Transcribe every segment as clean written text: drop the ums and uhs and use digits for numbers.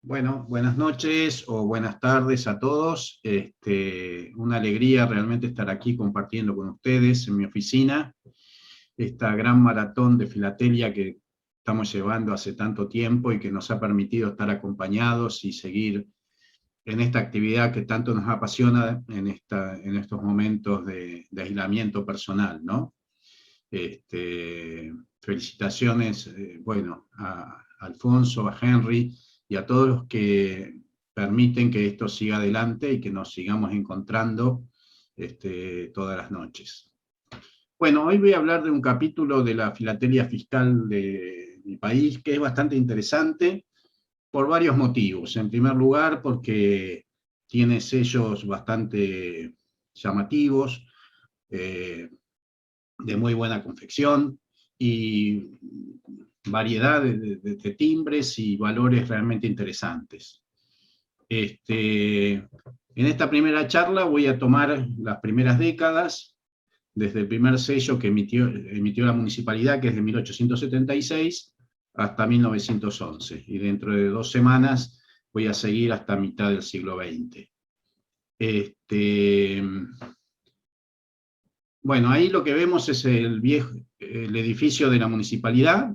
Bueno, buenas noches o buenas tardes a todos. Una alegría realmente estar aquí compartiendo con ustedes en mi oficina esta gran maratón de filatelia que estamos llevando hace tanto tiempo y que nos ha permitido estar acompañados y seguir en esta actividad que tanto nos apasiona en estos momentos de aislamiento personal, ¿no? Felicitaciones, bueno, a Alfonso, a Henry y a todos los que permiten que esto siga adelante y que nos sigamos encontrando todas las noches. Bueno, hoy voy a hablar de un capítulo de la filatelia fiscal de mi país que es bastante interesante por varios motivos. En primer lugar, porque tiene sellos bastante llamativos, eh, de muy buena confección y variedad de timbres y valores realmente interesantes. En esta primera charla voy a tomar las primeras décadas, desde el primer sello que emitió la municipalidad, que es de 1876, hasta 1911. Y dentro de 2 semanas voy a seguir hasta mitad del siglo XX. Bueno, ahí lo que vemos es el edificio de la municipalidad,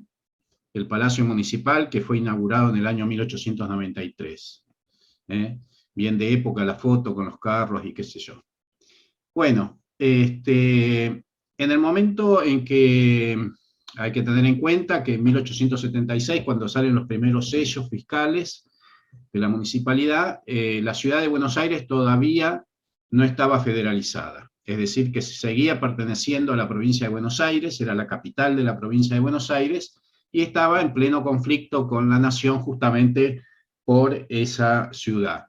el Palacio Municipal, que fue inaugurado en el año 1893. Bien de época la foto con los carros y qué sé yo. Bueno, en el momento en que hay que tener en cuenta que en 1876, cuando salen los primeros sellos fiscales de la municipalidad, la ciudad de Buenos Aires todavía no estaba federalizada. Es decir, que seguía perteneciendo a la provincia de Buenos Aires, era la capital de la provincia de Buenos Aires, y estaba en pleno conflicto con la nación justamente por esa ciudad.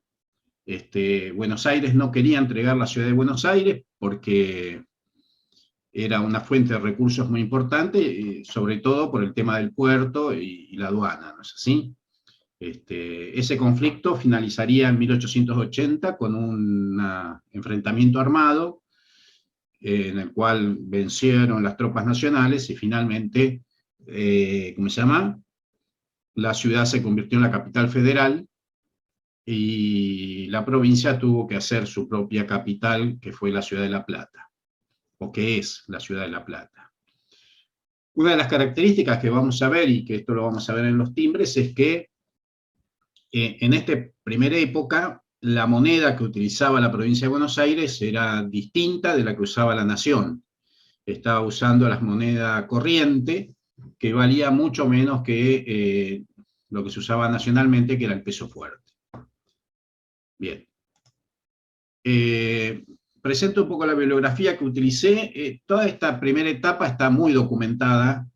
Buenos Aires no quería entregar la ciudad de Buenos Aires porque era una fuente de recursos muy importante, sobre todo por el tema del puerto y la aduana, ¿no es así? Ese conflicto finalizaría en 1880 con un enfrentamiento armado en el cual vencieron las tropas nacionales y finalmente, ¿cómo se llama? La ciudad se convirtió en la capital federal y la provincia tuvo que hacer su propia capital, que fue la ciudad de La Plata, o que es la ciudad de La Plata. Una de las características que vamos a ver, y que esto lo vamos a ver en los timbres, es que en esta primera época la moneda que utilizaba la provincia de Buenos Aires era distinta de la que usaba la nación. Estaba usando la moneda corriente, que valía mucho menos que lo que se usaba nacionalmente, que era el peso fuerte. Bien. Presento un poco la bibliografía que utilicé. Toda esta primera etapa está muy documentada,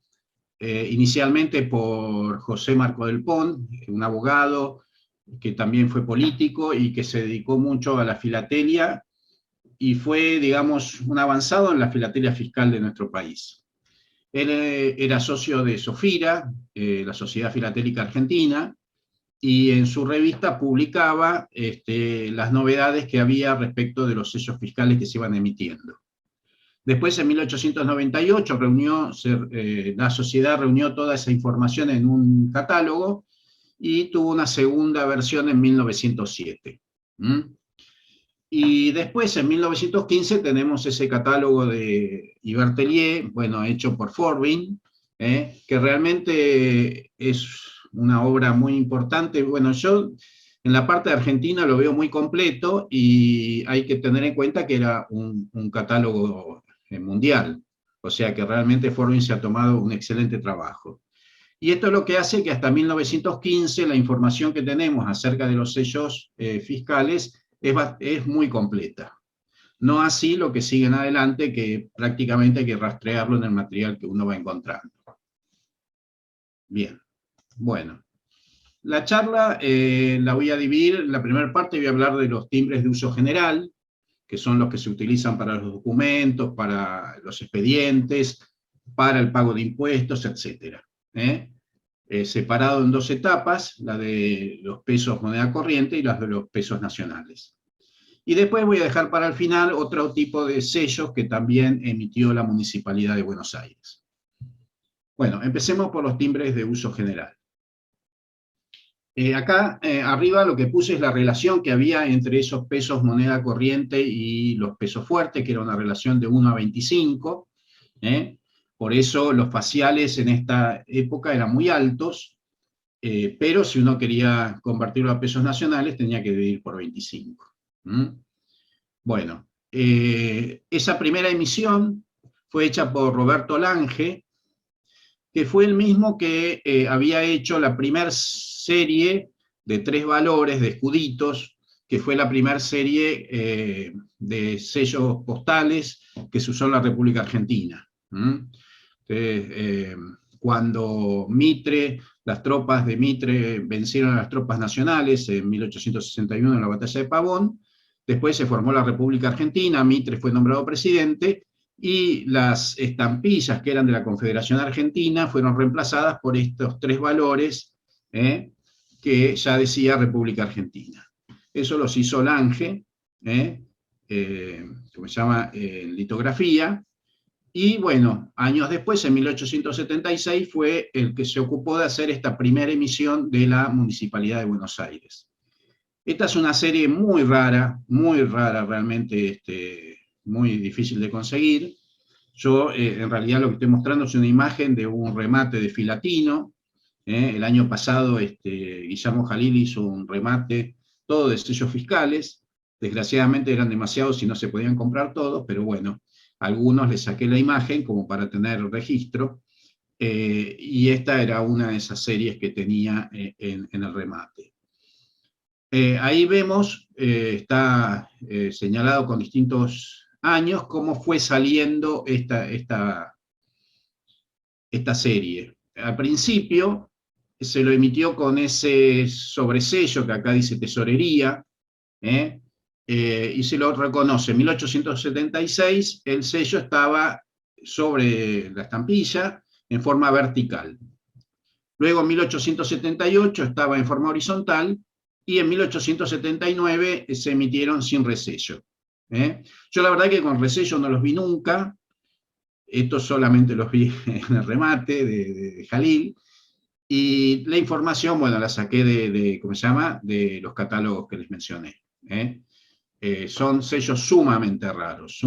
inicialmente por José Marco del Pont, un abogado que también fue político y que se dedicó mucho a la filatelia y fue, digamos, un avanzado en la filatelia fiscal de nuestro país. Él era socio de Sofira, la Sociedad Filatélica Argentina, y en su revista publicaba las novedades que había respecto de los sellos fiscales que se iban emitiendo. Después, en 1898, la sociedad reunió toda esa información en un catálogo y tuvo una segunda versión en 1907. Y después, en 1915, tenemos ese catálogo de Ibertelier, bueno, hecho por Forbin, que realmente es una obra muy importante. Bueno, yo en la parte de Argentina lo veo muy completo y hay que tener en cuenta que era un catálogo mundial, o sea que realmente Forbin se ha tomado un excelente trabajo. Y esto es lo que hace que hasta 1915 la información que tenemos acerca de los sellos fiscales es muy completa. No así lo que sigue en adelante, que prácticamente hay que rastrearlo en el material que uno va encontrando. Bien, bueno. La charla la voy a dividir, en la primera parte voy a hablar de los timbres de uso general, que son los que se utilizan para los documentos, para los expedientes, para el pago de impuestos, etc. Separado en 2 etapas, la de los pesos moneda corriente y las de los pesos nacionales. Y después voy a dejar para el final otro tipo de sellos que también emitió la Municipalidad de Buenos Aires. Bueno, empecemos por los timbres de uso general. Acá arriba lo que puse es la relación que había entre esos pesos moneda corriente y los pesos fuertes, que era una relación de 1 a 25. Por eso los faciales en esta época eran muy altos, pero si uno quería convertirlo a pesos nacionales tenía que dividir por 25. Bueno, esa primera emisión fue hecha por Roberto Lange, que fue el mismo que había hecho la primera serie de 3 valores de escuditos, que fue la primera serie de sellos postales que se usó en la República Argentina. Entonces, cuando Mitre, las tropas de Mitre vencieron a las tropas nacionales en 1861 en la batalla de Pavón, después se formó la República Argentina, Mitre fue nombrado presidente, y las estampillas que eran de la Confederación Argentina fueron reemplazadas por estos 3 valores que ya decía República Argentina. Eso los hizo Lange, como se llama, litografía, y bueno, años después, en 1876, fue el que se ocupó de hacer esta primera emisión de la Municipalidad de Buenos Aires. Esta es una serie muy rara realmente, muy difícil de conseguir. Yo, en realidad, lo que estoy mostrando es una imagen de un remate de Filatino. El año pasado, Guillermo Jalil hizo un remate, todo de sellos fiscales. Desgraciadamente eran demasiados y no se podían comprar todos, pero bueno, a algunos les saqué la imagen como para tener registro. Y esta era una de esas series que tenía en el remate. Ahí vemos, está señalado con distintos años, cómo fue saliendo esta serie. Al principio se lo emitió con ese sobresello que acá dice tesorería, y se lo reconoce. En 1876 el sello estaba sobre la estampilla en forma vertical. Luego en 1878 estaba en forma horizontal, y en 1879 se emitieron sin resello. Yo la verdad que con resello no los vi nunca, estos solamente los vi en el remate de Jalil, y la información, bueno, la saqué ¿cómo se llama?, de los catálogos que les mencioné. Son sellos sumamente raros,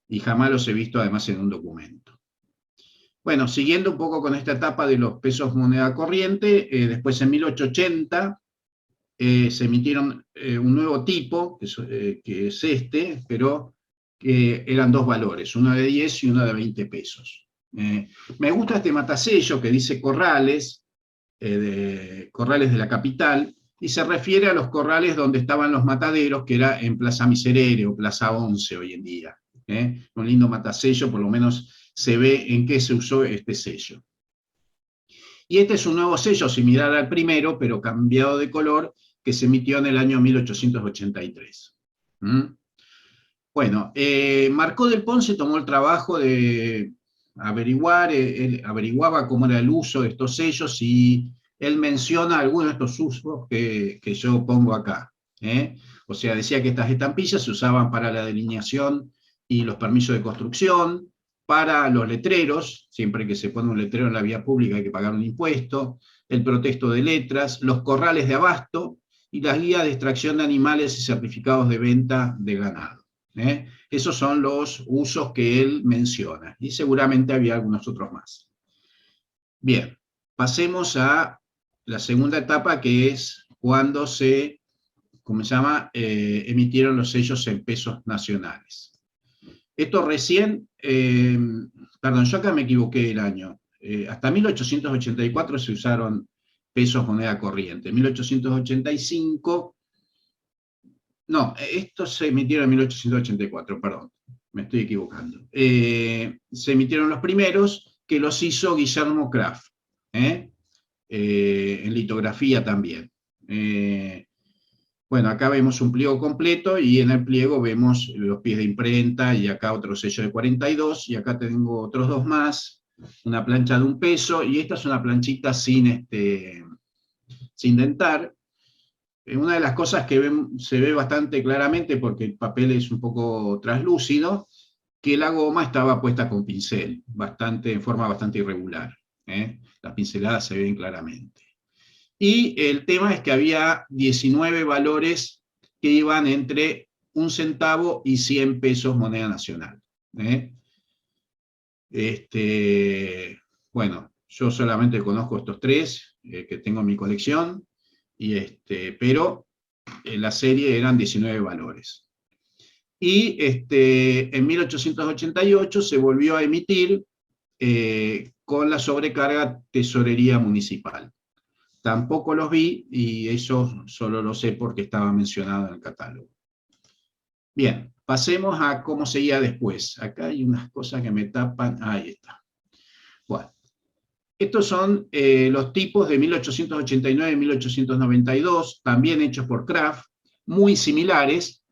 y jamás los he visto además en un documento. Bueno, siguiendo un poco con esta etapa de los pesos moneda corriente, después en 1880 se emitieron un nuevo tipo, que es este, pero que eran 2 valores, uno de 10 y uno de 20 pesos. Me gusta este matasello que dice Corrales, Corrales de la capital, y se refiere a los corrales donde estaban los mataderos, que era en Plaza Miserere o Plaza 11 hoy en día. Un lindo matasello, por lo menos se ve en qué se usó este sello. Y este es un nuevo sello similar al primero, pero cambiado de color, que se emitió en el año 1883. Bueno, Marcó del Ponce tomó el trabajo de averiguar, él averiguaba cómo era el uso de estos sellos, y él menciona algunos de estos usos que yo pongo acá. O sea, decía que estas estampillas se usaban para la delineación y los permisos de construcción, para los letreros, siempre que se pone un letrero en la vía pública hay que pagar un impuesto, el protesto de letras, los corrales de abasto y las guías de extracción de animales y certificados de venta de ganado. Esos son los usos que él menciona, y seguramente había algunos otros más. Bien, pasemos a la segunda etapa, que es cuando se, ¿cómo se llama?, emitieron los sellos en pesos nacionales. Esto recién, perdón, yo acá me equivoqué el año. Hasta 1884 se usaron pesos moneda corriente. En 1885, no, estos se emitieron en 1884, perdón, me estoy equivocando. Se emitieron los primeros, que los hizo Guillermo Kraft, en litografía también. Bueno, acá vemos un pliego completo, y en el pliego vemos los pies de imprenta, y acá otro sello de 42, y acá tengo otros 2 más, una plancha de 1 peso, y esta es una planchita sin dentar. Una de las cosas que se ve bastante claramente, porque el papel es un poco translúcido, que la goma estaba puesta con pincel, en forma bastante irregular. Las pinceladas se ven claramente. Y el tema es que había 19 valores que iban entre 1 centavo y 100 pesos moneda nacional. Bueno, yo solamente conozco estos 3 que tengo en mi colección, pero en la serie eran 19 valores. Y en 1888 se volvió a emitir con la sobrecarga tesorería municipal. Tampoco los vi, y eso solo lo sé porque estaba mencionado en el catálogo. Bien, pasemos a cómo seguía después. Acá hay unas cosas que me tapan. Ahí está. Bueno, estos son los tipos de 1889 y 1892, también hechos por Kraft, muy similares.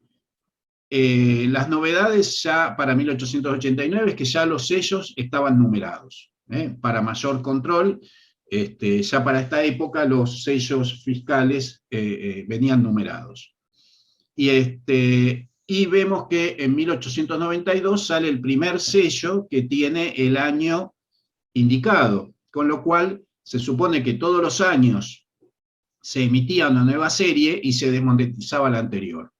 Las novedades ya para 1889 es que ya los sellos estaban numerados. Para mayor control, ya para esta época los sellos fiscales venían numerados. Y vemos que en 1892 sale el primer sello que tiene el año indicado, con lo cual se supone que todos los años se emitía una nueva serie y se desmonetizaba la anterior.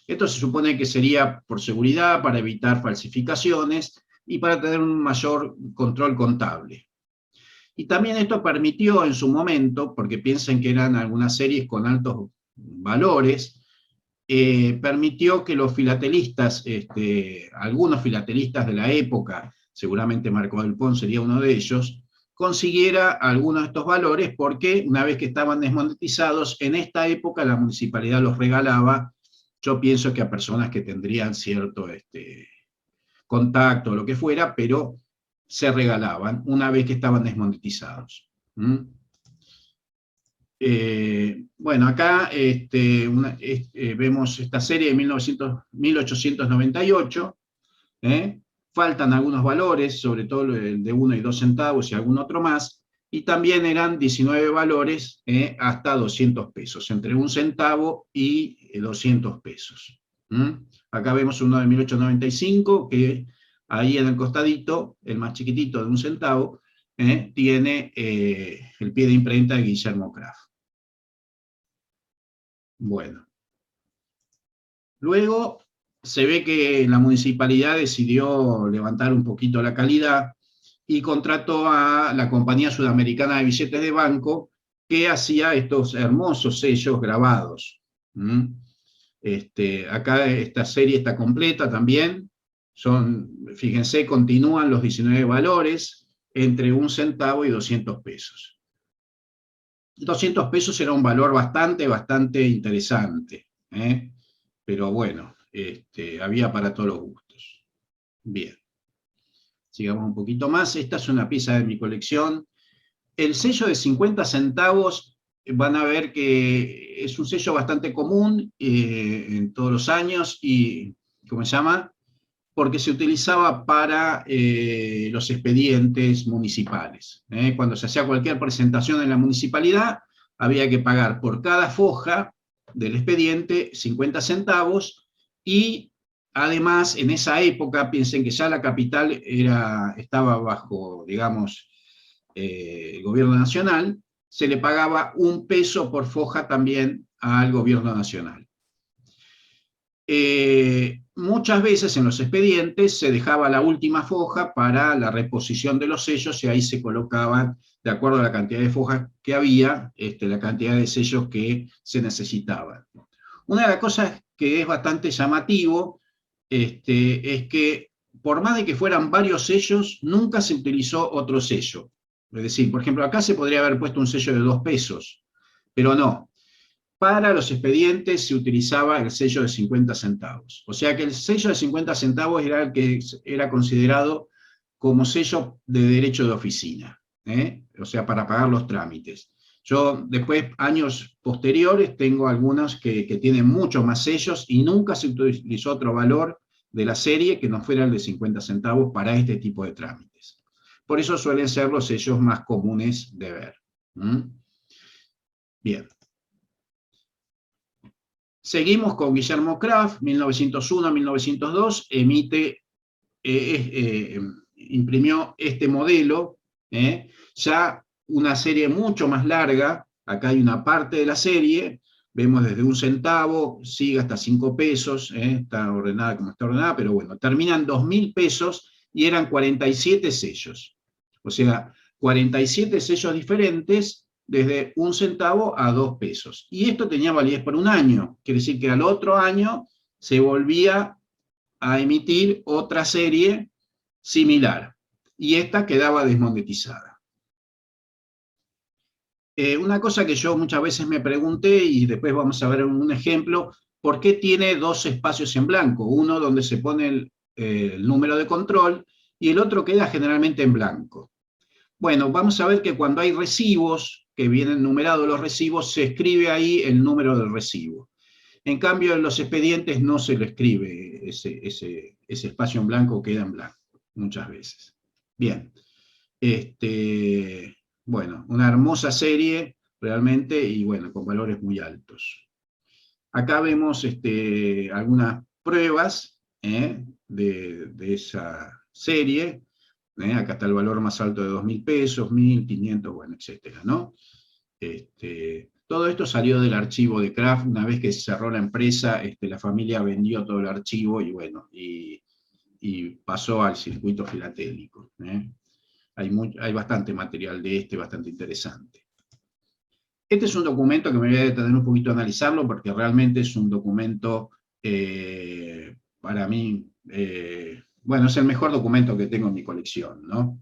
Esto se supone que sería por seguridad, para evitar falsificaciones y para tener un mayor control contable. Y también esto permitió en su momento, porque piensen que eran algunas series con altos valores, permitió que los filatelistas, algunos filatelistas de la época, seguramente Marco del Pont sería uno de ellos, consiguiera algunos de estos valores porque una vez que estaban desmonetizados, en esta época la municipalidad los regalaba, yo pienso que a personas que tendrían cierto contacto o lo que fuera, pero se regalaban una vez que estaban desmonetizados. Bueno, acá vemos esta serie de 1898, faltan algunos valores, sobre todo el de 1 y 2 centavos y algún otro más, y también eran 19 valores hasta 200 pesos, entre 1 centavo y 200 pesos. Acá vemos uno de 1895, que ahí en el costadito, el más chiquitito de 1 centavo, tiene el pie de imprenta de Guillermo Kraft. Bueno. Luego se ve que la municipalidad decidió levantar un poquito la calidad y contrató a la Compañía Sudamericana de Billetes de Banco, que hacía estos hermosos sellos grabados. Acá esta serie está completa también. Fíjense, continúan los 19 valores entre 1 centavo y 200 pesos. 200 pesos era un valor bastante interesante, pero bueno, había para todos los gustos. Bien, sigamos un poquito más. Esta es una pieza de mi colección. El sello de 50 centavos, van a ver que es un sello bastante común en todos los años, y, ¿cómo se llama? Porque se utilizaba para los expedientes municipales. Cuando se hacía cualquier presentación en la municipalidad, había que pagar por cada foja del expediente 50 centavos, y además en esa época, piensen que ya la capital estaba bajo, digamos, el gobierno nacional, se le pagaba 1 peso por foja también al gobierno nacional. Muchas veces en los expedientes se dejaba la última foja para la reposición de los sellos, y ahí se colocaban, de acuerdo a la cantidad de fojas que había, la cantidad de sellos que se necesitaban. Una de las cosas que es bastante llamativo es que, por más de que fueran varios sellos, nunca se utilizó otro sello. Es decir, por ejemplo, acá se podría haber puesto un sello de 2 pesos, pero no. Para los expedientes se utilizaba el sello de 50 centavos. O sea que el sello de 50 centavos era el que era considerado como sello de derecho de oficina, o sea, para pagar los trámites. Yo después, años posteriores, tengo algunos que tienen muchos más sellos, y nunca se utilizó otro valor de la serie que no fuera el de 50 centavos para este tipo de trámites. Por eso suelen ser los sellos más comunes de ver. Bien. Seguimos con Guillermo Kraft, 1901-1902, imprimió este modelo, ya una serie mucho más larga. Acá hay una parte de la serie, vemos desde 1 centavo, sigue hasta 5 pesos, está ordenada como está ordenada, pero bueno, terminan 2.000 pesos y eran 47 sellos. O sea, 47 sellos diferentes desde 1 centavo a 2 pesos. Y esto tenía validez por 1 año, quiere decir que al otro año se volvía a emitir otra serie similar, y esta quedaba desmonetizada. Una cosa que yo muchas veces me pregunté, y después vamos a ver un ejemplo, ¿por qué tiene 2 espacios en blanco? Uno donde se pone el número de control, y el otro queda generalmente en blanco. Bueno, vamos a ver que cuando hay recibos, que vienen numerados los recibos, se escribe ahí el número del recibo. En cambio, en los expedientes no se le escribe ese espacio en blanco, queda en blanco, muchas veces. Bien, bueno, una hermosa serie, realmente, y bueno, con valores muy altos. Acá vemos algunas pruebas de esa serie. Acá está el valor más alto de 2.000 pesos, 1.500, bueno, etcétera, ¿no? Todo esto salió del archivo de Kraft. Una vez que se cerró la empresa, la familia vendió todo el archivo y bueno, y pasó al circuito filatélico. Hay bastante material de bastante interesante. Este es un documento que me voy a detener un poquito a analizarlo, porque realmente es un documento, para mí, bueno, es el mejor documento que tengo en mi colección, ¿no?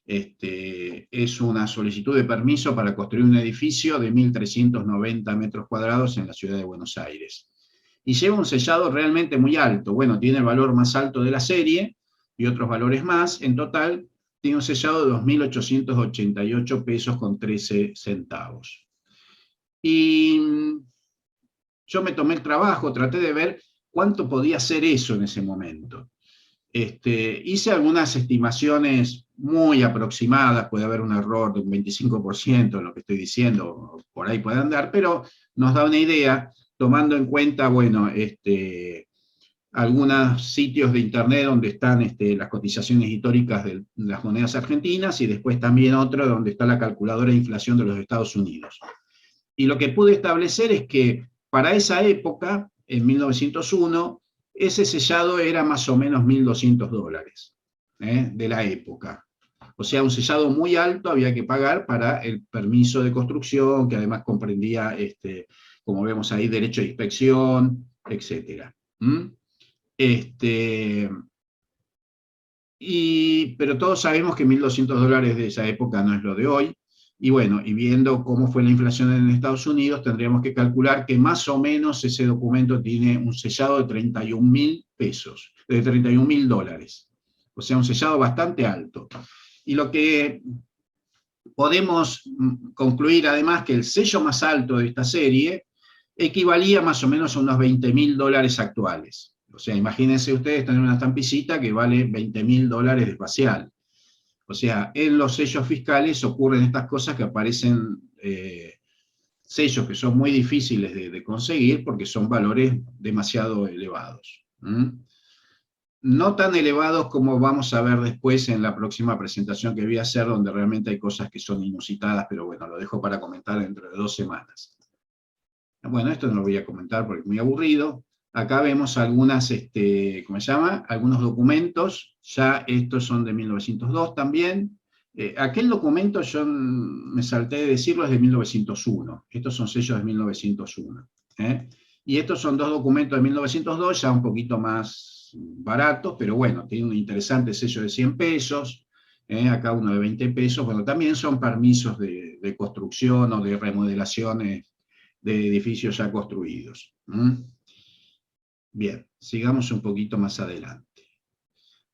Es una solicitud de permiso para construir un edificio de 1.390 metros cuadrados en la ciudad de Buenos Aires. Y lleva un sellado realmente muy alto. Bueno, tiene el valor más alto de la serie y otros valores más. En total, tiene un sellado de 2.888 pesos con 13 centavos. Y yo me tomé el trabajo, traté de ver cuánto podía ser eso en ese momento. Hice algunas estimaciones muy aproximadas, puede haber un error de un 25% en lo que estoy diciendo, por ahí puede andar, pero nos da una idea, tomando en cuenta, bueno, algunos sitios de internet donde están las cotizaciones históricas de las monedas argentinas, y después también otro donde está la calculadora de inflación de los Estados Unidos. Y lo que pude establecer es que para esa época, en 1901, ese sellado era más o menos $1.200 de la época. O sea, un sellado muy alto había que pagar para el permiso de construcción, que además comprendía, como vemos ahí, derecho de inspección, etc. Pero todos sabemos que $1.200 de esa época no es lo de hoy. Y bueno, y viendo cómo fue la inflación en Estados Unidos, tendríamos que calcular que más o menos ese documento tiene un sellado de 31.000 pesos, de 31.000 dólares. O sea, un sellado bastante alto. Y lo que podemos concluir además, que el sello más alto de esta serie equivalía más o menos a unos 20.000 dólares actuales. O sea, imagínense ustedes tener una estampicita que vale 20.000 dólares de espacial. O sea, en los sellos fiscales ocurren estas cosas, que aparecen sellos que son muy difíciles de conseguir porque son valores demasiado elevados. No tan elevados como vamos a ver después en la próxima presentación que voy a hacer, donde realmente hay cosas que son inusitadas, pero bueno, lo dejo para comentar dentro de 2 semanas. Bueno, esto no lo voy a comentar porque es muy aburrido. Acá vemos algunas, ¿cómo se llama? Algunos documentos, ya estos son de 1902 también. Aquel documento yo me salté de decirlo, es de 1901. Estos son sellos de 1901. Y estos son 2 documentos de 1902, ya un poquito más baratos, pero bueno, tiene un interesante sello de 100 pesos, acá uno de 20 pesos. Bueno, también son permisos de construcción o de remodelaciones de edificios ya construidos. Bien, sigamos un poquito más adelante.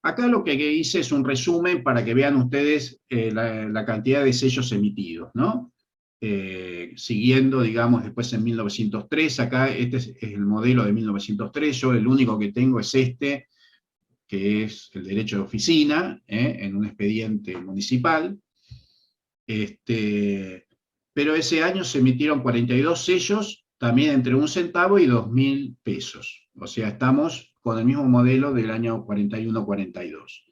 Acá lo que hice es un resumen para que vean ustedes la cantidad de sellos emitidos, ¿no? Siguiendo, digamos, después en 1903, acá este es el modelo de 1903, yo el único que tengo es que es el derecho de oficina, en un expediente municipal. Pero ese año se emitieron 42 sellos, también entre 1 centavo y 2.000 pesos. O sea, estamos con el mismo modelo del año 41-42.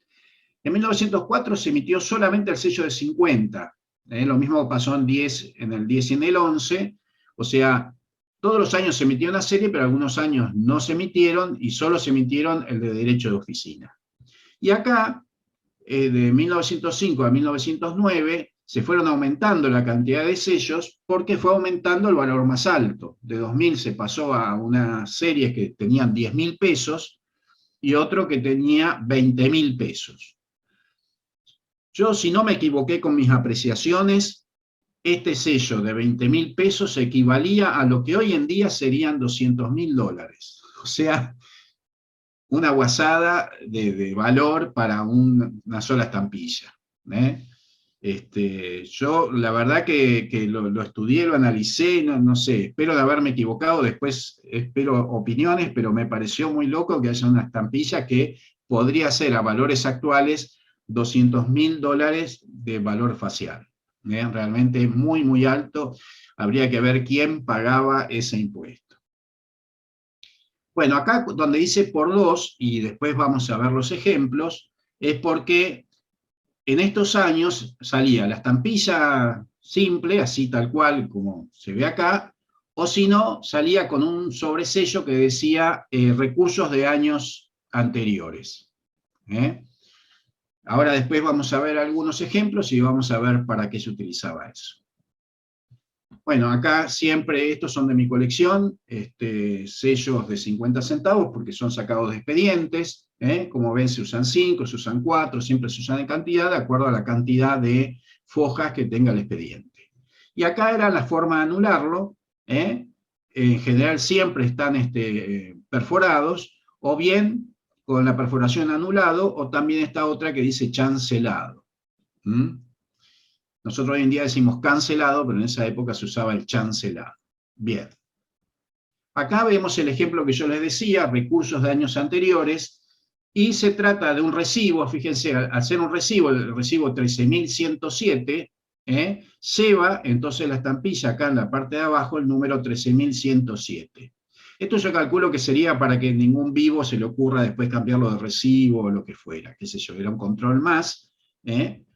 En 1904 se emitió solamente el sello de 50, Lo mismo pasó en el 10 y en el 11, o sea, todos los años se emitió una serie, pero algunos años no se emitieron y solo se emitieron el de derecho de oficina. Y acá, de 1905 a 1909, se fueron aumentando la cantidad de sellos porque fue aumentando el valor más alto. De 2000 se pasó a unas series que tenían 10.000 pesos y otro que tenía 20.000 pesos. Yo, si no me equivoqué con mis apreciaciones, este sello de 20.000 pesos equivalía a lo que hoy en día serían $200.000. O sea, una guasada de valor para una sola estampilla. Yo la verdad que lo estudié, lo analicé, no sé, espero de haberme equivocado, después espero opiniones, pero me pareció muy loco que haya una estampilla que podría ser a valores actuales $200.000 de valor facial. Realmente es muy, muy alto, habría que ver quién pagaba ese impuesto. Bueno, acá donde dice por 2, y después vamos a ver los ejemplos, es porque en estos años salía la estampilla simple, así tal cual como se ve acá, o si no, salía con un sobresello que decía recursos de años anteriores. Ahora después vamos a ver algunos ejemplos y vamos a ver para qué se utilizaba eso. Bueno, acá siempre, estos son de mi colección, sellos de 50 centavos porque son sacados de expedientes, como ven se usan 5, se usan 4, siempre se usan en cantidad de acuerdo a la cantidad de fojas que tenga el expediente. Y acá era la forma de anularlo, en general siempre están perforados, o bien con la perforación anulado, o también está otra que dice chancelado. Nosotros hoy en día decimos cancelado, pero en esa época se usaba el chancelado. Bien. Acá vemos el ejemplo que yo les decía, recursos de años anteriores, y se trata de un recibo, fíjense, al ser un recibo, el recibo 13.107, lleva entonces la estampilla acá en la parte de abajo el número 13.107. Esto yo calculo que sería para que ningún vivo se le ocurra después cambiarlo de recibo o lo que fuera, qué sé yo, era un control más,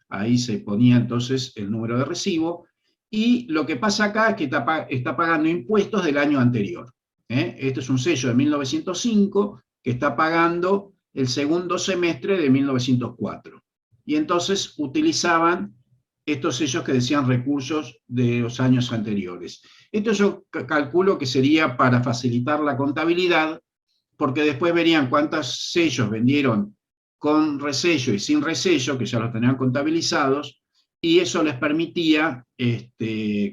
ahí se ponía entonces el número de recibo, y lo que pasa acá es que está pagando impuestos del año anterior. Este es un sello de 1905 que está pagando el segundo semestre de 1904. Y entonces utilizaban estos sellos que decían recursos de los años anteriores. Esto yo calculo que sería para facilitar la contabilidad, porque después verían cuántos sellos vendieron con resello y sin resello, que ya los tenían contabilizados, y eso les permitía,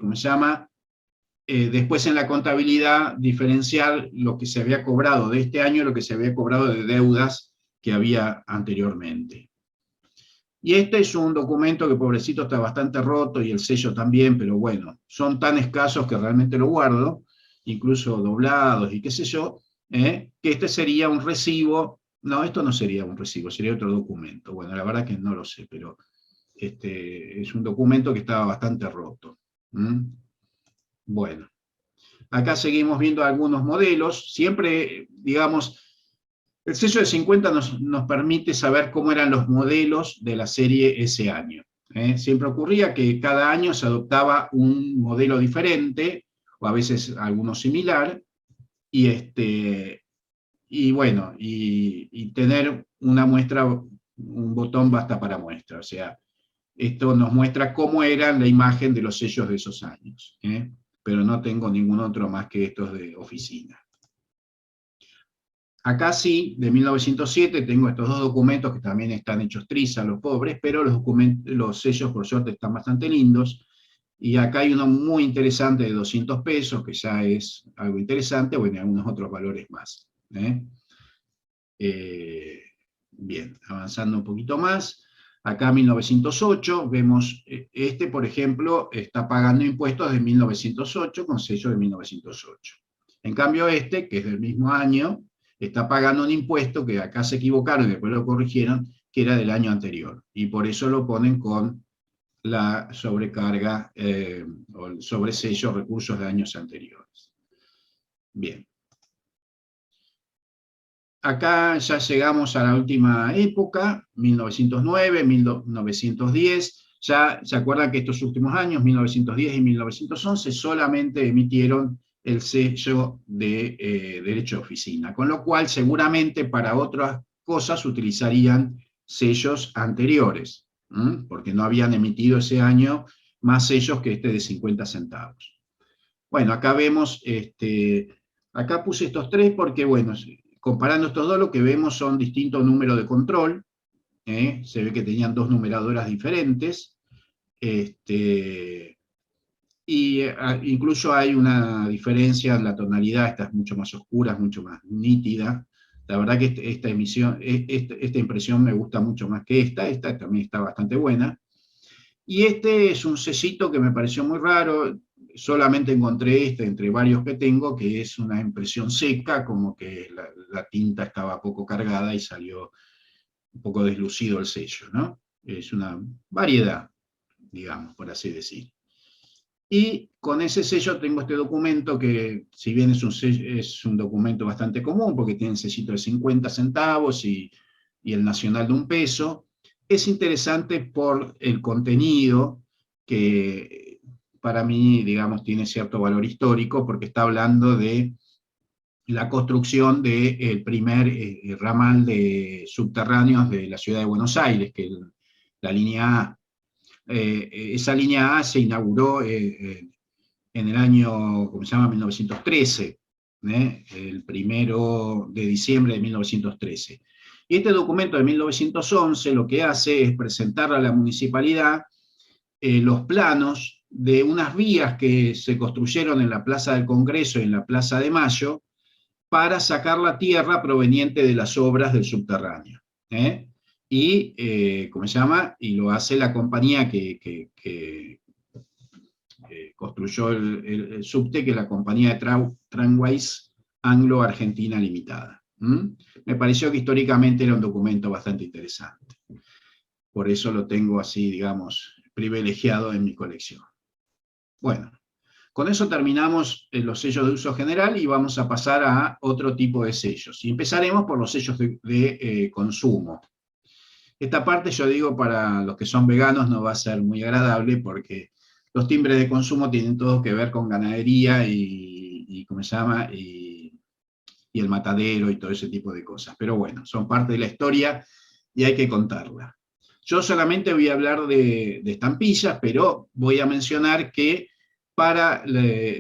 ¿cómo se llama? Después en la contabilidad diferenciar lo que se había cobrado de este año y lo que se había cobrado de deudas que había anteriormente. Y este es un documento que pobrecito está bastante roto y el sello también, pero bueno, son tan escasos que realmente lo guardo, incluso doblados y qué sé yo, que este sería un recibo. No, esto no sería un recibo, sería otro documento. Bueno, la verdad que no lo sé, pero es un documento que estaba bastante roto. Bueno, acá seguimos viendo algunos modelos. Siempre, digamos, el sello de 50 nos permite saber cómo eran los modelos de la serie ese año. Siempre ocurría que cada año se adoptaba un modelo diferente, o a veces alguno similar, y bueno, y tener una muestra, un botón basta para muestra. O sea, esto nos muestra cómo era la imagen de los sellos de esos años. Pero no tengo ningún otro más que estos de oficina. Acá sí, de 1907, tengo estos dos documentos que también están hechos trizas, los pobres, pero los sellos por suerte están bastante lindos. Y acá hay uno muy interesante de 200 pesos, que ya es algo interesante, bueno, y algunos otros valores más. Bien, avanzando un poquito más. Acá 1908, vemos, por ejemplo, está pagando impuestos de 1908 con sello de 1908. En cambio que es del mismo año, está pagando un impuesto que acá se equivocaron y después lo corrigieron, que era del año anterior. Y por eso lo ponen con la sobrecarga o el sobresello recursos de años anteriores. Bien. Acá ya llegamos a la última época, 1909, 1910. Ya se acuerdan que estos últimos años, 1910 y 1911, solamente emitieron el sello de derecho de oficina, con lo cual seguramente para otras cosas utilizarían sellos anteriores, porque no habían emitido ese año más sellos que este de 50 centavos. Bueno, acá vemos, acá puse estos tres porque, bueno, comparando estos dos, lo que vemos son distintos números de control. Se ve que tenían dos numeradoras diferentes. Y incluso hay una diferencia en la tonalidad, esta es mucho más oscura, es mucho más nítida. La verdad que esta impresión me gusta mucho más que esta también está bastante buena. Y este es un sellito que me pareció muy raro, solamente encontré este entre varios que tengo, que es una impresión seca, como que la tinta estaba poco cargada y salió un poco deslucido el sello, ¿no? Es una variedad, digamos, por así decir. Y con ese sello tengo este documento que, si bien es un documento bastante común, porque tiene el sellito de 50 centavos y el nacional de 1 peso, es interesante por el contenido que para mí, digamos, tiene cierto valor histórico, porque está hablando de la construcción del primer ramal de subterráneos de la ciudad de Buenos Aires, que es la línea A. Esa línea A se inauguró en el año, ¿cómo se llama?, 1913, el 1 de diciembre de 1913. Y este documento de 1911 lo que hace es presentar a la municipalidad los planos de unas vías que se construyeron en la Plaza del Congreso y en la Plaza de Mayo para sacar la tierra proveniente de las obras del subterráneo. Y, ¿cómo se llama? Y lo hace la compañía que construyó el subte, que es la compañía de Tramways Anglo-Argentina Limitada. Me pareció que históricamente era un documento bastante interesante. Por eso lo tengo así, digamos, privilegiado en mi colección. Bueno, con eso terminamos los sellos de uso general y vamos a pasar a otro tipo de sellos. Y empezaremos por los sellos de consumo. Esta parte, yo digo, para los que son veganos no va a ser muy agradable, porque los timbres de consumo tienen todo que ver con ganadería y ¿cómo se llama? Y el matadero y todo ese tipo de cosas. Pero bueno, son parte de la historia y hay que contarla. Yo solamente voy a hablar de estampillas, pero voy a mencionar que para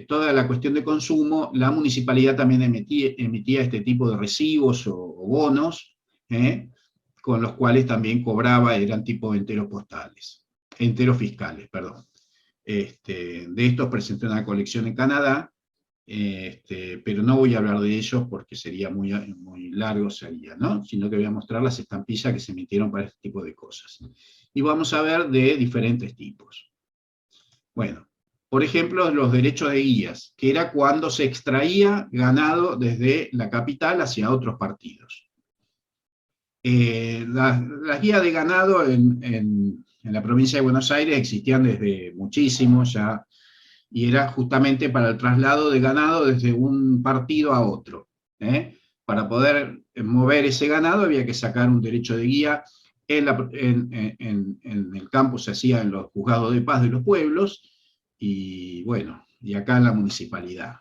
toda la cuestión de consumo, la municipalidad también emitía este tipo de recibos o bonos, con los cuales también cobraba, eran tipo enteros fiscales, perdón. De estos presenté una colección en Canadá, pero no voy a hablar de ellos porque sería muy largo, ¿no? Sino que voy a mostrar las estampillas que se emitieron para este tipo de cosas. Y vamos a ver de diferentes tipos. Bueno, por ejemplo, los derechos de guías, que era cuando se extraía ganado desde la capital hacia otros partidos. Las guías de ganado en la provincia de Buenos Aires existían desde muchísimo ya, y era justamente para el traslado de ganado desde un partido a otro. Para poder mover ese ganado había que sacar un derecho de guía. En el campo se hacía en los juzgados de paz de los pueblos, y bueno, y acá en la municipalidad.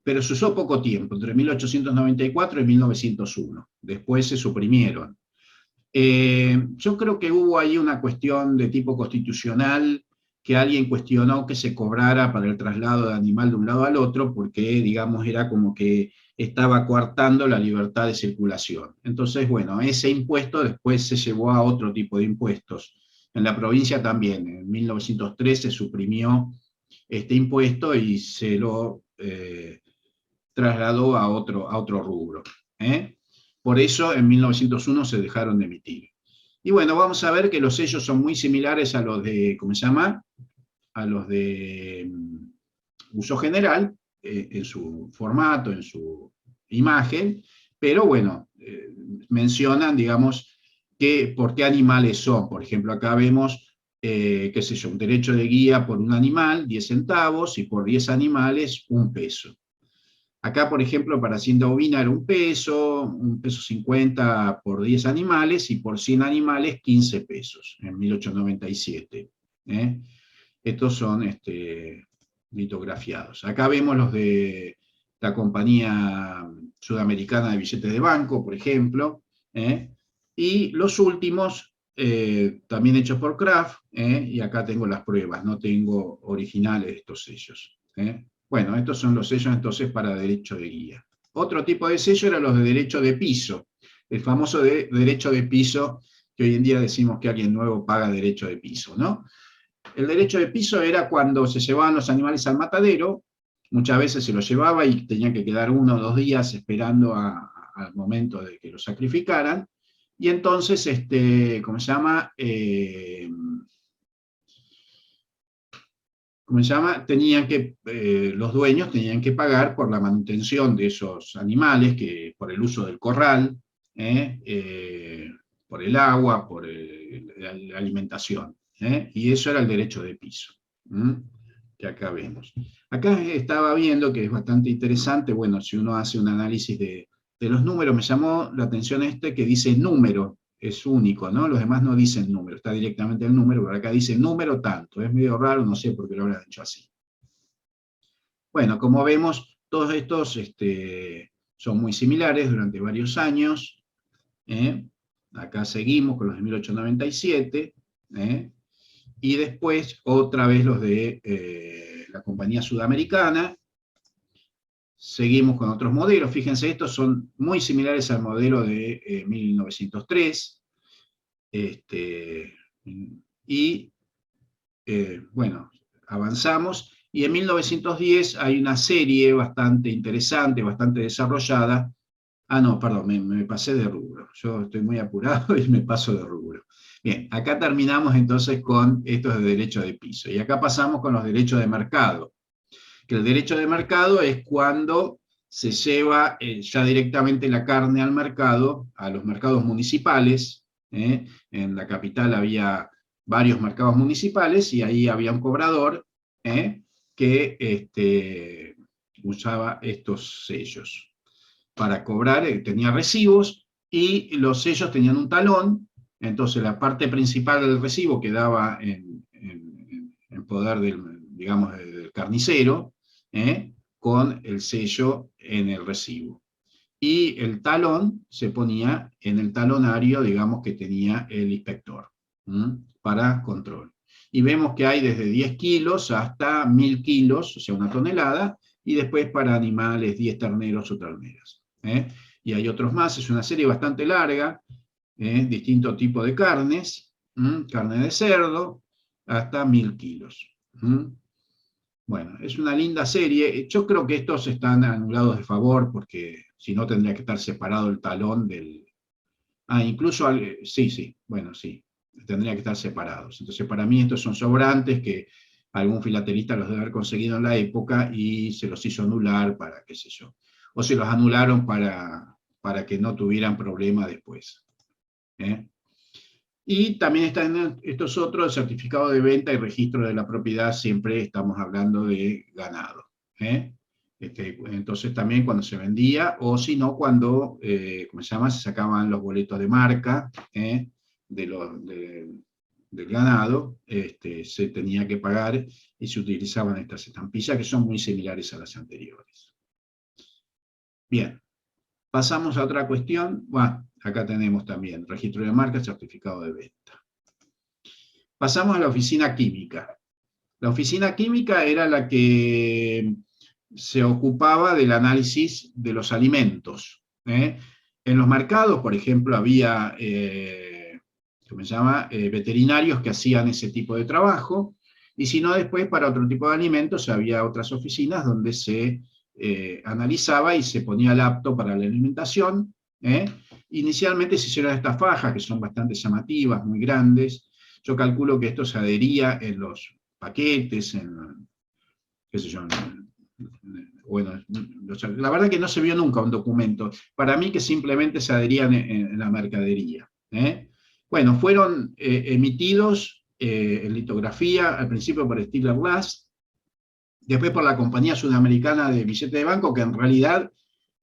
Pero se usó poco tiempo, entre 1894 y 1901. Después se suprimieron. Yo creo que hubo ahí una cuestión de tipo constitucional, que alguien cuestionó que se cobrara para el traslado de animal de un lado al otro, porque, digamos, era como que estaba coartando la libertad de circulación. Entonces, bueno, ese impuesto después se llevó a otro tipo de impuestos. En la provincia también, en 1903 se suprimió este impuesto y se lo trasladó a otro rubro. Por eso en 1901 se dejaron de emitir. Y bueno, vamos a ver que los sellos son muy similares a los de, ¿cómo se llama?, a los de uso general, en su formato, en su imagen, pero bueno, mencionan, digamos, por qué animales son. Por ejemplo, acá vemos, qué sé yo, un derecho de guía por un animal, 10 centavos, y por 10 animales, 1 peso. Acá, por ejemplo, para hacienda ovina era 1 peso, 1,50 pesos por 10 animales, y por 100 animales 15 pesos, en 1897. ¿Eh? Estos son litografiados. Acá vemos los de la compañía sudamericana de billetes de banco, por ejemplo, y los últimos, también hechos por Kraft, y acá tengo las pruebas, no tengo originales de estos sellos. Bueno, estos son los sellos entonces para derecho de guía. Otro tipo de sello eran los de derecho de piso, el famoso derecho de piso, que hoy en día decimos que alguien nuevo paga derecho de piso, ¿no? El derecho de piso era cuando se llevaban los animales al matadero, muchas veces se los llevaba y tenían que quedar 1 o 2 días esperando al momento de que los sacrificaran, y entonces, ¿cómo se llama? ¿Cómo se llama? Los dueños tenían que pagar por la manutención de esos animales, por el uso del corral, por el agua, por la alimentación. Y eso era el derecho de piso, que acá vemos. Acá estaba viendo que es bastante interesante, bueno, si uno hace un análisis de los números, me llamó la atención que dice número, es único, ¿no? Los demás no dicen número, está directamente el número, pero acá dice número tanto, es medio raro, no sé por qué lo habrán hecho así. Bueno, como vemos, todos estos son muy similares durante varios años. Acá seguimos con los de 1897, y después otra vez los de la compañía sudamericana. Seguimos con otros modelos, fíjense, estos son muy similares al modelo de 1903, y bueno, avanzamos, y en 1910 hay una serie bastante interesante, bastante desarrollada. Ah, no, perdón, me pasé de rubro. Yo estoy muy apurado y me paso de rubro. Bien, acá terminamos entonces con estos de derecho de piso. Y acá pasamos con los derechos de mercado. Que el derecho de mercado es cuando se lleva ya directamente la carne al mercado, a los mercados municipales. En la capital había varios mercados municipales y ahí había un cobrador que usaba estos sellos para cobrar, tenía recibos, y los sellos tenían un talón, entonces la parte principal del recibo quedaba en poder digamos, del carnicero, con el sello en el recibo. Y el talón se ponía en el talonario, digamos, que tenía el inspector, para control. Y vemos que hay desde 10 kilos hasta 1000 kilos, o sea, 1 tonelada, y después para animales 10 terneros o terneras. Y hay otros más, es una serie bastante larga, distinto tipo de carnes, carne de cerdo, hasta 1000 kilos. Bueno, es una linda serie. Yo creo que estos están anulados de favor, porque si no tendría que estar separado el talón del... Ah, incluso, sí, bueno, sí, tendría que estar separados. Entonces, para mí estos son sobrantes que algún filatelista los debe haber conseguido en la época y se los hizo anular para, qué sé yo. O se los anularon para que no tuvieran problema después. Y también están estos otros, certificado de venta y registro de la propiedad, siempre estamos hablando de ganado. Entonces también cuando se vendía, o si no, cuando, ¿cómo se llama? Se sacaban los boletos de marca del ganado, se tenía que pagar y se utilizaban estas estampillas que son muy similares a las anteriores. Bien, pasamos a otra cuestión. Bueno, acá tenemos también registro de marca, certificado de venta. Pasamos a la oficina química. La oficina química era la que se ocupaba del análisis de los alimentos. En los mercados, por ejemplo, había ¿cómo se llama? Veterinarios que hacían ese tipo de trabajo, y si no, después para otro tipo de alimentos había otras oficinas donde se analizaba y se ponía el apto para la alimentación. Inicialmente se hicieron estas fajas, que son bastante llamativas, muy grandes. Yo calculo que esto se adhería en los paquetes, qué sé yo, bueno, la verdad que no se vio nunca un documento. Para mí que simplemente se adherían en la mercadería. Bueno, fueron emitidos en litografía, al principio por Stiller Glass, después por la Compañía Sudamericana de Billetes de Banco, que en realidad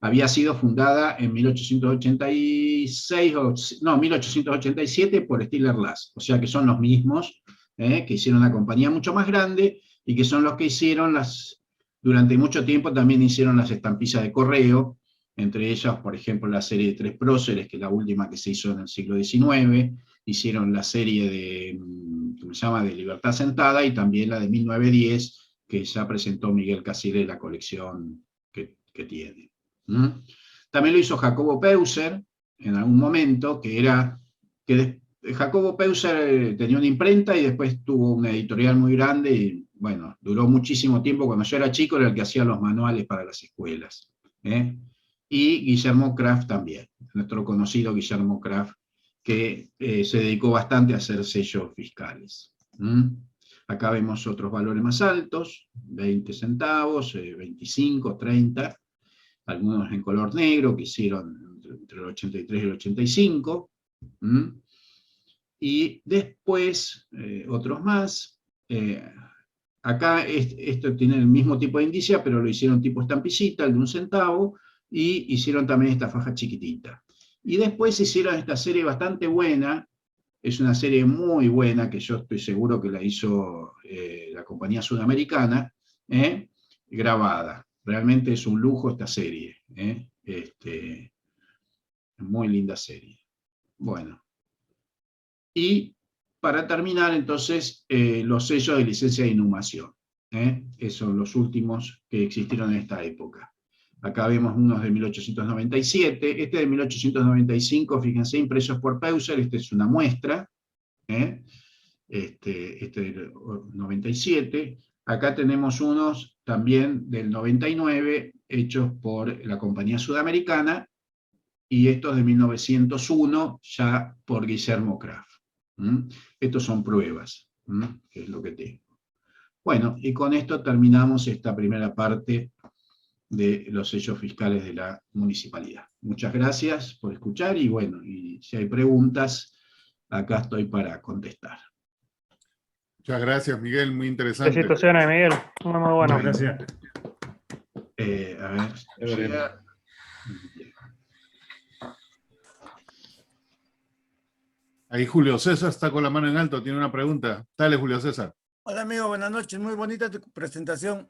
había sido fundada en 1886, no, 1887 por Stiller Lass, o sea que son los mismos que hicieron una compañía mucho más grande y que son los que hicieron durante mucho tiempo también hicieron las estampillas de correo, entre ellas, por ejemplo, la serie de 3 próceres, que es la última que se hizo en el siglo XIX, hicieron la serie de, ¿cómo se llama?, de Libertad Sentada, y también la de 1910, que ya presentó Miguel Casile, la colección que tiene. También lo hizo Jacobo Peuser en algún momento, Jacobo Peuser tenía una imprenta y después tuvo una editorial muy grande y bueno, duró muchísimo tiempo. Cuando yo era chico era el que hacía los manuales para las escuelas. Y Guillermo Kraft también, nuestro conocido Guillermo Kraft, que se dedicó bastante a hacer sellos fiscales. Acá vemos otros valores más altos, 20 centavos, 25, 30, algunos en color negro que hicieron entre el 83 y el 85, y después otros más. Acá esto tiene el mismo tipo de indicia, pero lo hicieron tipo estampillita, el de 1 centavo, y hicieron también esta faja chiquitita. Y después hicieron esta serie bastante buena, es una serie muy buena, que yo estoy seguro que la hizo la Compañía Sudamericana, grabada. Realmente es un lujo esta serie. Muy linda serie. Bueno. Y para terminar, entonces, los sellos de licencia de inhumación. Esos son los últimos que existieron en esta época. Acá vemos unos de 1897. Este de 1895, fíjense, impresos por Peuser, esta es una muestra. Este del 97. Acá tenemos unos también del 99, hechos por la Compañía Sudamericana, y estos de 1901, ya por Guillermo Kraft. Estos son pruebas, que es lo que tengo. Bueno, y con esto terminamos esta primera parte de los sellos fiscales de la municipalidad. Muchas gracias por escuchar, y bueno, y si hay preguntas, acá estoy para contestar. Muchas gracias, Miguel, muy interesante. Felicitaciones, Miguel, muy bueno. Muchas gracias. A ver, Ahí Julio César está con la mano en alto, tiene una pregunta. Dale, Julio César. Hola, amigo, buenas noches. Muy bonita tu presentación.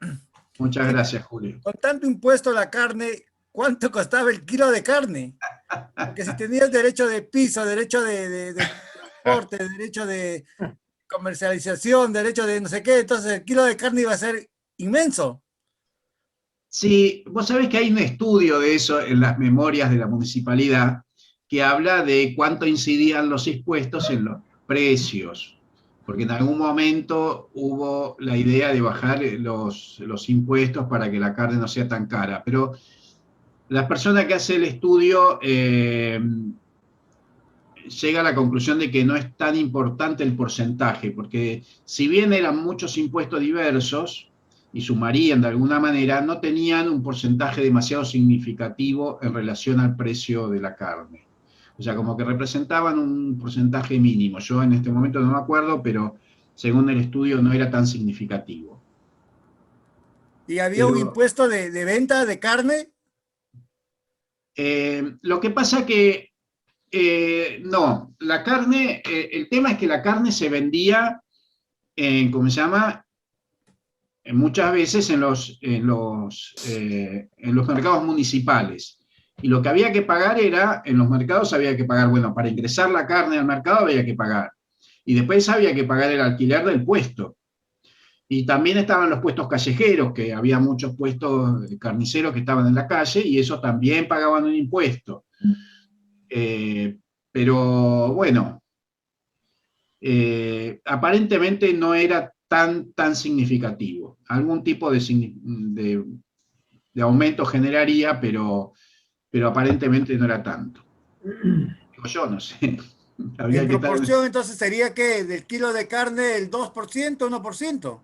Muchas gracias, Julio. Con tanto impuesto a la carne, ¿cuánto costaba el kilo de carne? Porque si tenías derecho de piso, derecho de transporte, derecho de comercialización, derecho de no sé qué, entonces el kilo de carne iba a ser inmenso. Sí, vos sabés que hay un estudio de eso en las memorias de la municipalidad que habla de cuánto incidían los impuestos en los precios, porque en algún momento hubo la idea de bajar los impuestos para que la carne no sea tan cara, pero la persona que hace el estudio llega a la conclusión de que no es tan importante el porcentaje, porque si bien eran muchos impuestos diversos y sumarían de alguna manera, no tenían un porcentaje demasiado significativo en relación al precio de la carne. O sea, como que representaban un porcentaje mínimo. Yo en este momento no me acuerdo, pero según el estudio no era tan significativo. ¿Y había un impuesto de venta de carne? Lo que pasa que no, la carne, el tema es que la carne se vendía, ¿cómo se llama? Muchas veces en los mercados municipales. Y lo que había que pagar era, en los mercados había que pagar, bueno, para ingresar la carne al mercado había que pagar. Y después había que pagar el alquiler del puesto. Y también estaban los puestos callejeros, que había muchos puestos carniceros que estaban en la calle, y esos también pagaban un impuesto. Pero bueno, aparentemente no era tan significativo. Algún tipo de aumento generaría, pero aparentemente no era tanto. Digo yo, no sé. En proporción, entonces, ¿sería que del kilo de carne el 2%, 1%?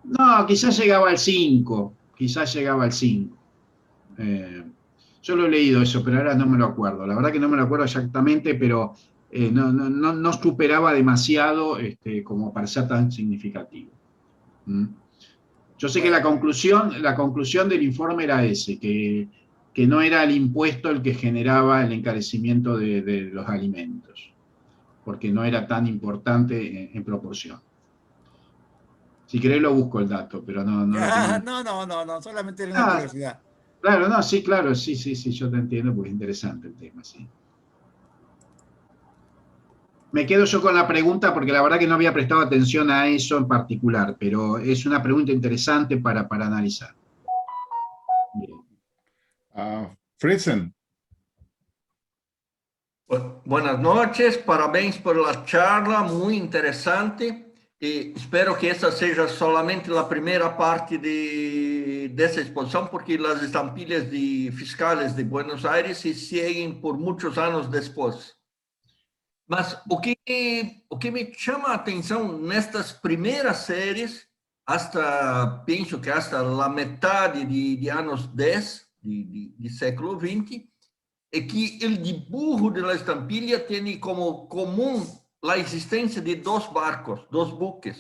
No, quizás llegaba al 5%, quizás llegaba al 5%. Yo lo he leído eso, pero ahora no me lo acuerdo. La verdad que no me lo acuerdo exactamente, pero no superaba demasiado como para ser tan significativo. Yo sé que la conclusión del informe era ese, que no era el impuesto el que generaba el encarecimiento de los alimentos, porque no era tan importante en proporción. Si querés lo busco el dato, pero no lo tengo. No, solamente era una curiosidad. Claro, no, sí, claro, sí, yo te entiendo porque es interesante el tema, sí. Me quedo yo con la pregunta porque la verdad que no había prestado atención a eso en particular, pero es una pregunta interesante para analizar. Bien. Friesen. Buenas noches, parabéns por la charla, muy interesante. Y espero que esta sea solamente la primera parte de esa exposición, porque las estampillas fiscales de Buenos Aires se siguen por muchos años después. Mas o que me chama a atenção nestas primeiras séries, penso que hasta a metade de anos 10 de século XX, é que o dibujo de la estampilla tem como comum a existência de dois barcos, dois buques,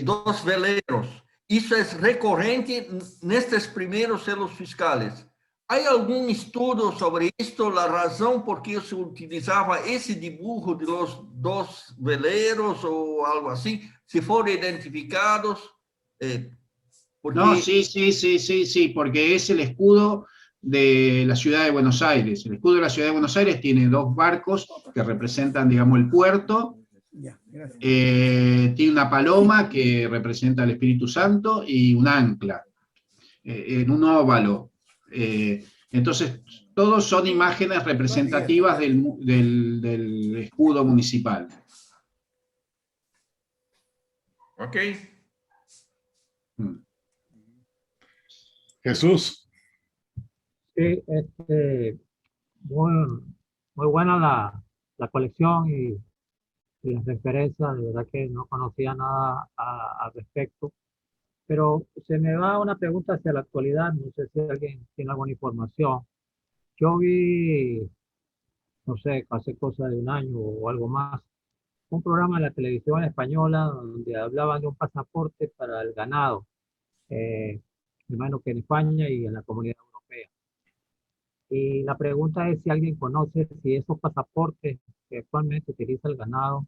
dois veleros. Isso é recorrente nestes primeiros selos fiscais. ¿Hay algún estudio sobre esto, la razón por qué se utilizaba ese dibujo de los dos veleros o algo así? Si fueron identificados. No, sí, porque es el escudo de la ciudad de Buenos Aires. El escudo de la ciudad de Buenos Aires tiene dos barcos que representan, digamos, el puerto. Tiene una paloma que representa el Espíritu Santo y un ancla en un óvalo. Entonces, todos son imágenes representativas del escudo municipal. Ok. Jesús. Sí, muy buena la colección y las referencias, de verdad que no conocía nada al respecto. Pero se me va una pregunta hacia la actualidad, no sé si alguien tiene alguna información. Yo vi, no sé, hace cosa de un año o algo más, un programa en la televisión española donde hablaban de un pasaporte para el ganado, me imagino que en España y en la Comunidad Europea. Y la pregunta es si alguien conoce si esos pasaportes que actualmente utiliza el ganado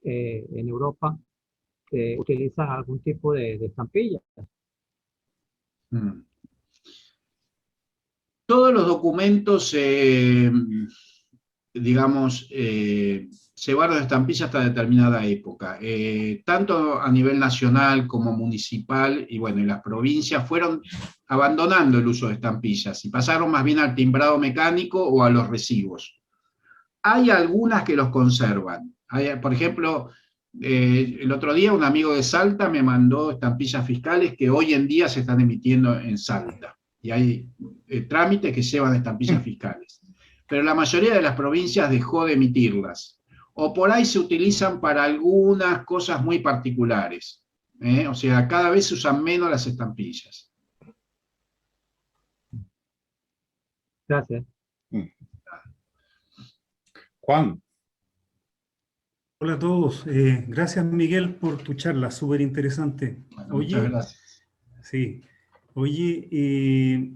en Europa, que utilizan algún tipo de estampilla. Todos los documentos, digamos, llevaron estampillas hasta determinada época. Tanto a nivel nacional como municipal, y bueno, en las provincias fueron abandonando el uso de estampillas y pasaron más bien al timbrado mecánico o a los recibos. Hay algunas que los conservan. Por ejemplo, el otro día un amigo de Salta me mandó estampillas fiscales que hoy en día se están emitiendo en Salta. Y hay trámites que llevan estampillas fiscales. Pero la mayoría de las provincias dejó de emitirlas. O por ahí se utilizan para algunas cosas muy particulares. O sea, cada vez se usan menos las estampillas. Gracias. Juan. Hola a todos. Gracias, Miguel, por tu charla, súper interesante. Bueno, muchas gracias. Sí. Oye,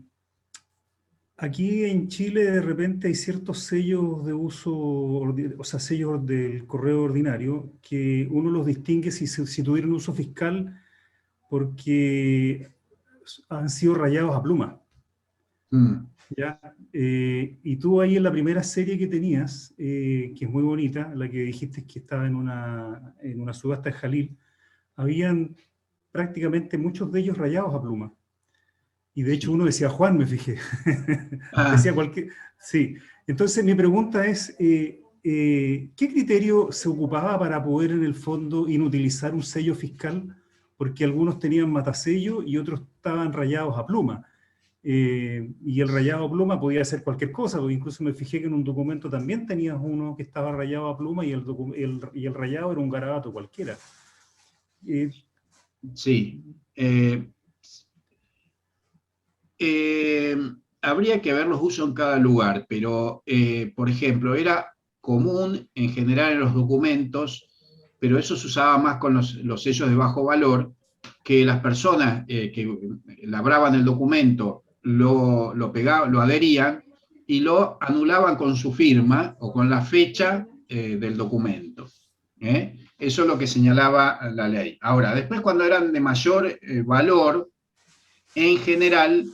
aquí en Chile de repente hay ciertos sellos de uso, o sea, sellos del correo ordinario, que uno los distingue si tuvieron uso fiscal porque han sido rayados a pluma. ¿Ya? Y tú ahí en la primera serie que tenías, que es muy bonita, la que dijiste que estaba en una subasta de Jalil, habían prácticamente muchos de ellos rayados a pluma. Y de hecho uno decía Juan, me fijé. Decía cualquier... Sí. Entonces mi pregunta es, ¿qué criterio se ocupaba para poder en el fondo inutilizar un sello fiscal? Porque algunos tenían matasello y otros estaban rayados a pluma. Y el rayado a pluma podía ser cualquier cosa, porque incluso me fijé que en un documento también tenías uno que estaba rayado a pluma y el rayado era un garabato cualquiera. Sí. Habría que ver los usos en cada lugar, pero, por ejemplo, era común en general en los documentos, pero eso se usaba más con los sellos de bajo valor, que las personas que labraban el documento lo pegaban, lo adherían y lo anulaban con su firma o con la fecha del documento. Eso es lo que señalaba la ley. Ahora, después cuando eran de mayor valor, en general,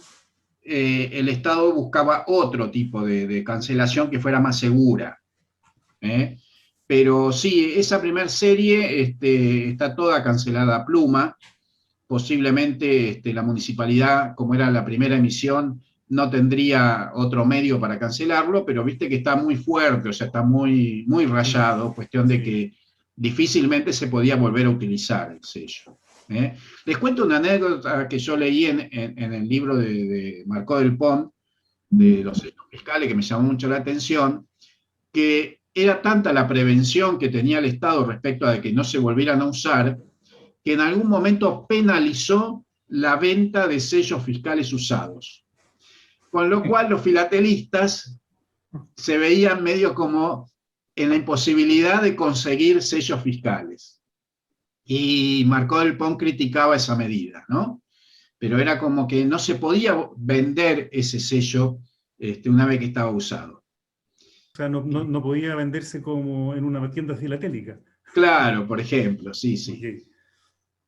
el Estado buscaba otro tipo de cancelación que fuera más segura. Pero sí, esa primera serie está toda cancelada a pluma. Posiblemente la municipalidad, como era la primera emisión, no tendría otro medio para cancelarlo, pero viste que está muy fuerte, o sea, está muy, muy rayado, cuestión de que difícilmente se podía volver a utilizar el sello. Les cuento una anécdota que yo leí en el libro de Marcó del Pont, de los sellos fiscales, que me llamó mucho la atención, que era tanta la prevención que tenía el Estado respecto a que no se volvieran a usar, que en algún momento penalizó la venta de sellos fiscales usados. Con lo cual los filatelistas se veían medio como en la imposibilidad de conseguir sellos fiscales. Y Marcó del Pont criticaba esa medida, ¿no? Pero era como que no se podía vender ese sello una vez que estaba usado. O sea, no podía venderse como en una tienda filatélica. Claro, por ejemplo, sí, sí. Okay.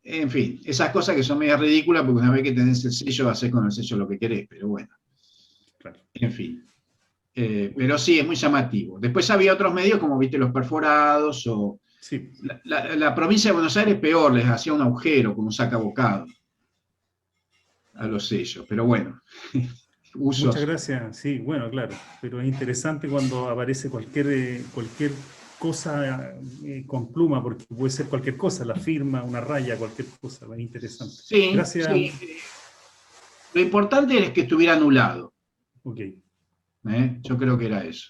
En fin, esas cosas que son medio ridículas, porque una vez que tenés el sello, haces con el sello lo que querés, pero bueno. Claro. En fin. Pero sí, es muy llamativo. Después había otros medios, como viste, los perforados, o Sí. la provincia de Buenos Aires peor, les hacía un agujero, como un sacabocado a los sellos, pero bueno. Usos. Muchas gracias. Sí, bueno, claro. Pero es interesante cuando aparece cualquier cosa con pluma, porque puede ser cualquier cosa, la firma, una raya, cualquier cosa. Es interesante. Sí, Gracias. Sí. Lo importante es que estuviera anulado. Ok. Yo creo que era eso.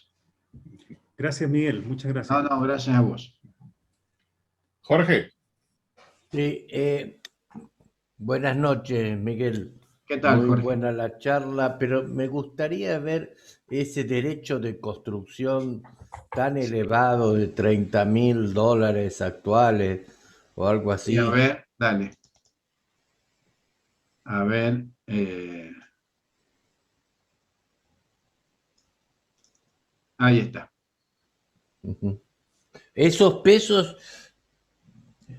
Gracias, Miguel. Muchas gracias. No, gracias a vos. Jorge. Sí, buenas noches, Miguel. ¿Qué tal, Muy Jorge? buena la charla, pero me gustaría ver ese derecho de construcción tan elevado de $30.000 actuales o algo así. Sí, a ver, dale. A ver. Ahí está. Esos pesos,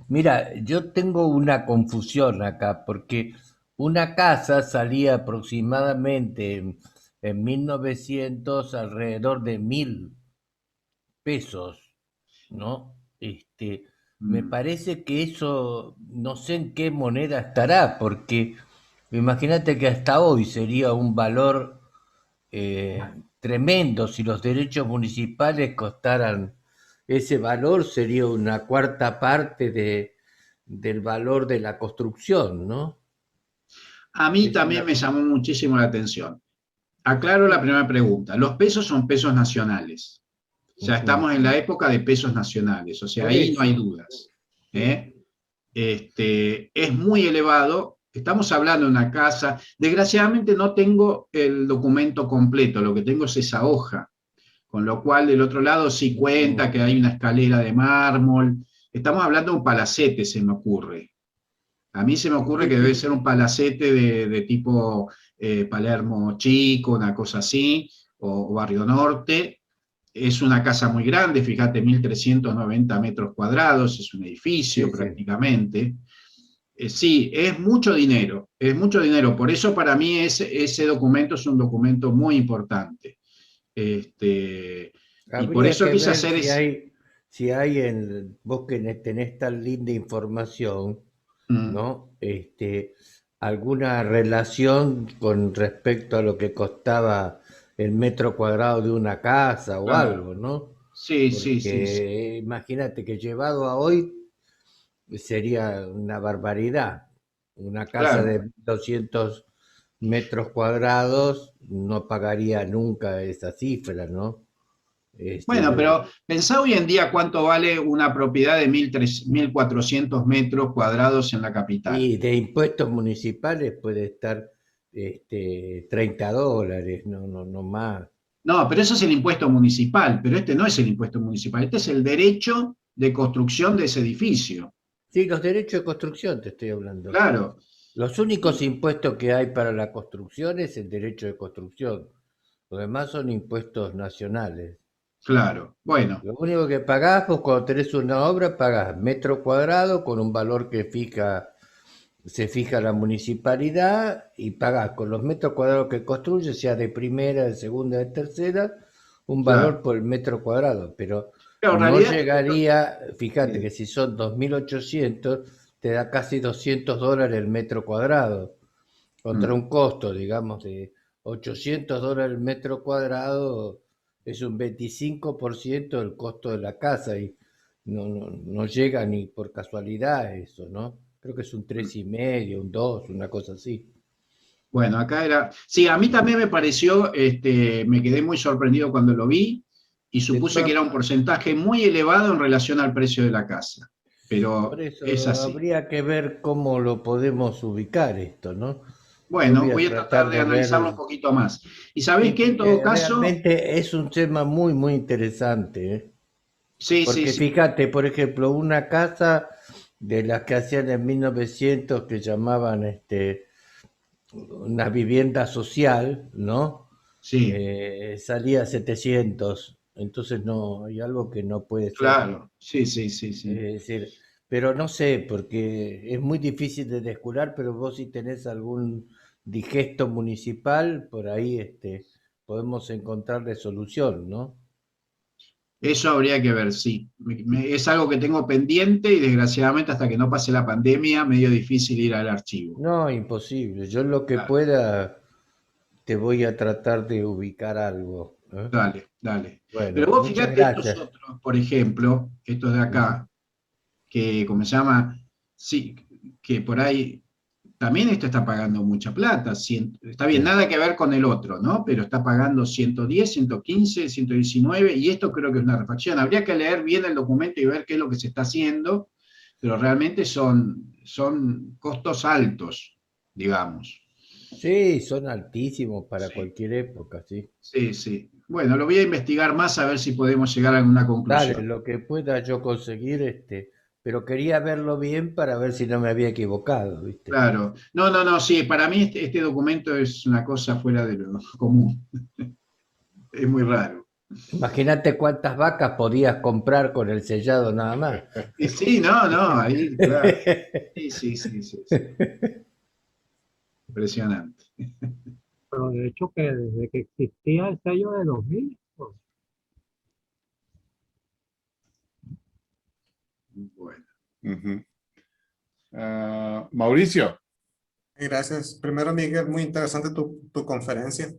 mira, yo tengo una confusión acá, porque una casa salía aproximadamente en 1900 alrededor de 1.000 pesos, ¿no? Me parece que eso, no sé en qué moneda estará, porque imagínate que hasta hoy sería un valor tremendo. Si los derechos municipales costaran ese valor, sería una cuarta parte del valor de la construcción, ¿no? A mí también me llamó muchísimo la atención. Aclaro la primera pregunta. Los pesos son pesos nacionales. Ya estamos en la época de pesos nacionales, o sea, ahí no hay dudas. Es muy elevado. Estamos hablando de una casa. Desgraciadamente no tengo el documento completo, lo que tengo es esa hoja. Con lo cual, del otro lado sí cuenta que hay una escalera de mármol. Estamos hablando de un palacete, se me ocurre. A mí se me ocurre que debe ser un palacete de tipo Palermo Chico, una cosa así, o Barrio Norte. Es una casa muy grande, fíjate, 1.390 metros cuadrados, es un edificio prácticamente. Sí, es mucho dinero, por eso para mí ese documento es un documento muy importante. Y por eso quise hacer si hay vos que tenés tan linda información, ¿no? Alguna relación con respecto a lo que costaba el metro cuadrado de una casa o algo, ¿no? Sí, Porque sí. imagínate que llevado a hoy sería una barbaridad. Una casa de 200 metros cuadrados no pagaría nunca esa cifra, ¿no? Bueno, pero pensá hoy en día cuánto vale una propiedad de 1.400 metros cuadrados en la capital. Y de impuestos municipales puede estar $30, no más. No, pero eso es el impuesto municipal, pero este no es el impuesto municipal, este es el derecho de construcción de ese edificio. Sí, los derechos de construcción te estoy hablando. Claro, Los únicos impuestos que hay para la construcción es el derecho de construcción. Los demás son impuestos nacionales. claro. Bueno, Lo único que pagás, pues cuando tenés una obra, pagás metro cuadrado con un valor que se fija la municipalidad y pagás con los metros cuadrados que construyes, sea de primera, de segunda, de tercera, un valor claro. por el metro cuadrado. Pero Pero en no realidad, llegaría, fíjate bien, que si son 2.800, te da casi $200 el metro cuadrado, contra mm, un costo, digamos, de $800 el metro cuadrado, es un 25% del costo de la casa y no llega ni por casualidad a eso, ¿no? Creo que es un mm. 3,5, un 2, una cosa así. Bueno, acá era. Sí, a mí también me pareció, me quedé muy sorprendido cuando lo vi y De supuse que todas era un porcentaje muy elevado en relación al precio de la casa. Por Pero es eso así. habría que ver cómo lo podemos ubicar esto, ¿no? Yo Bueno, voy a voy a tratar tratar de de analizarlo un ver, poquito más. Y sabés sí, qué, en todo porque caso, realmente es un tema muy, muy interesante, ¿eh? sí, sí, Porque sí, fíjate, por ejemplo, una casa de las que hacían en 1900 que llamaban una vivienda social, ¿no? sí, Salía 700, entonces no, hay algo que no puede ser. claro, sí, sí, sí, Es sí. decir, pero no sé, porque es muy difícil de descurar, pero vos si tenés algún digesto municipal, por ahí podemos encontrarle solución, ¿no? Eso habría que ver, sí. Es algo que tengo pendiente y desgraciadamente hasta que no pase la pandemia, medio difícil ir al archivo. No, imposible. Yo lo que Claro, pueda te voy a tratar de ubicar algo, ¿eh? dale, dale. Pero Bueno, vos muchas fíjate estos gracias. otros, por ejemplo, estos de Ujú. acá, que como se llama, sí, que por ahí también esto está pagando mucha plata. Está bien, Sí. nada que ver con el otro, ¿no? Pero está pagando 110, 115, 119, y esto creo que es una refacción. Habría que leer bien el documento y ver qué es lo que se está haciendo, pero realmente son costos altos, digamos. Sí, son altísimos para Sí, cualquier época, sí. sí, sí. Bueno, lo voy a investigar más a ver si podemos llegar a alguna Dale, conclusión. lo que pueda yo conseguir, pero quería verlo bien para ver si no me había equivocado, ¿viste? Claro. No, no, no, sí, para mí este documento es una cosa fuera de lo común. Es muy raro. Imagínate cuántas vacas podías comprar con el sellado nada más. Y sí, no, no, ahí, claro. Sí, sí, sí, sí, sí. Impresionante. Pero de hecho que desde que existía el sello de 2000, pues, Bueno. Ujú. Mauricio. Gracias. Primero, Miguel, muy interesante tu conferencia.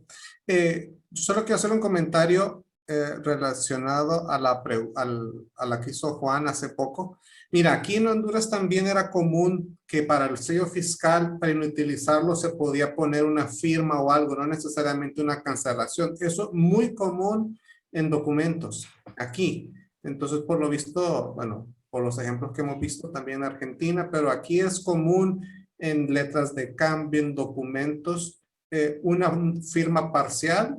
Solo quiero hacer un comentario relacionado a a la que hizo Juan hace poco. Mira, aquí en Honduras también era común que para el sello fiscal, para inutilizarlo, se podía poner una firma o algo, no necesariamente una cancelación. Eso es muy común en documentos aquí. Entonces, por lo visto, bueno, por los ejemplos que hemos visto también en Argentina, pero aquí es común en letras de cambio, en documentos, una firma parcial.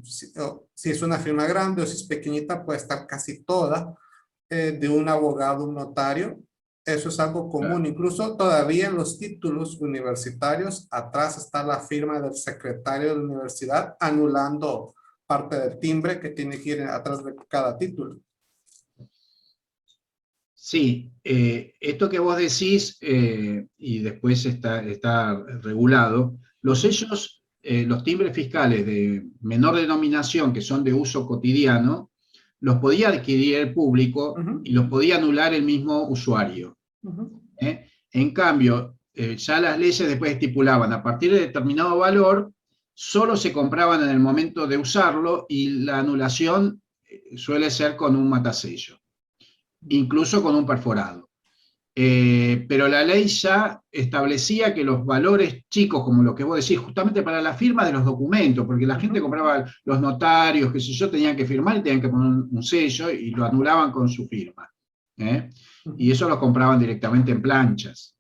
Si es una firma grande o si es pequeñita, puede estar casi toda de un abogado, un notario. Eso es algo común. Claro. Incluso todavía en los títulos universitarios, atrás está la firma del secretario de la universidad anulando parte del timbre que tiene que ir atrás de cada título. Sí, esto que vos decís, y después está regulado, los sellos, los timbres fiscales de menor denominación, que son de uso cotidiano, los podía adquirir el público y los podía anular el mismo usuario. En cambio, ya las leyes después estipulaban, a partir de determinado valor, solo se compraban en el momento de usarlo y la anulación suele ser con un matasello, incluso con un perforado. Pero la ley ya establecía que los valores chicos, como lo que vos decís, justamente para la firma de los documentos, porque la gente compraba, los notarios, qué sé yo, tenían que firmar y tenían que poner un sello y lo anulaban con su firma. Y eso lo compraban directamente en planchas.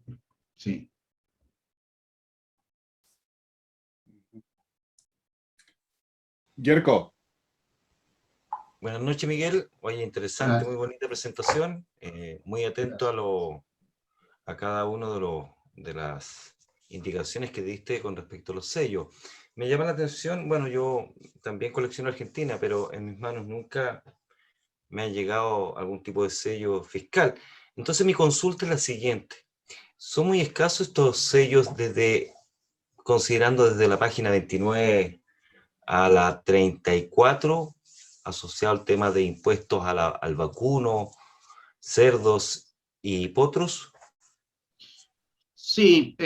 Sí. Yerko. Buenas noches, Miguel. Oye, interesante, muy bonita presentación. muy atento a cada uno de las indicaciones que diste con respecto a los sellos. Me llama la atención, bueno, yo también colecciono Argentina, pero en mis manos nunca me ha llegado algún tipo de sello fiscal. Entonces mi consulta es la siguiente. ¿Son muy escasos estos sellos considerando desde la página 29 a la 34, asociado al tema de impuestos al vacuno, cerdos y potros? Sí,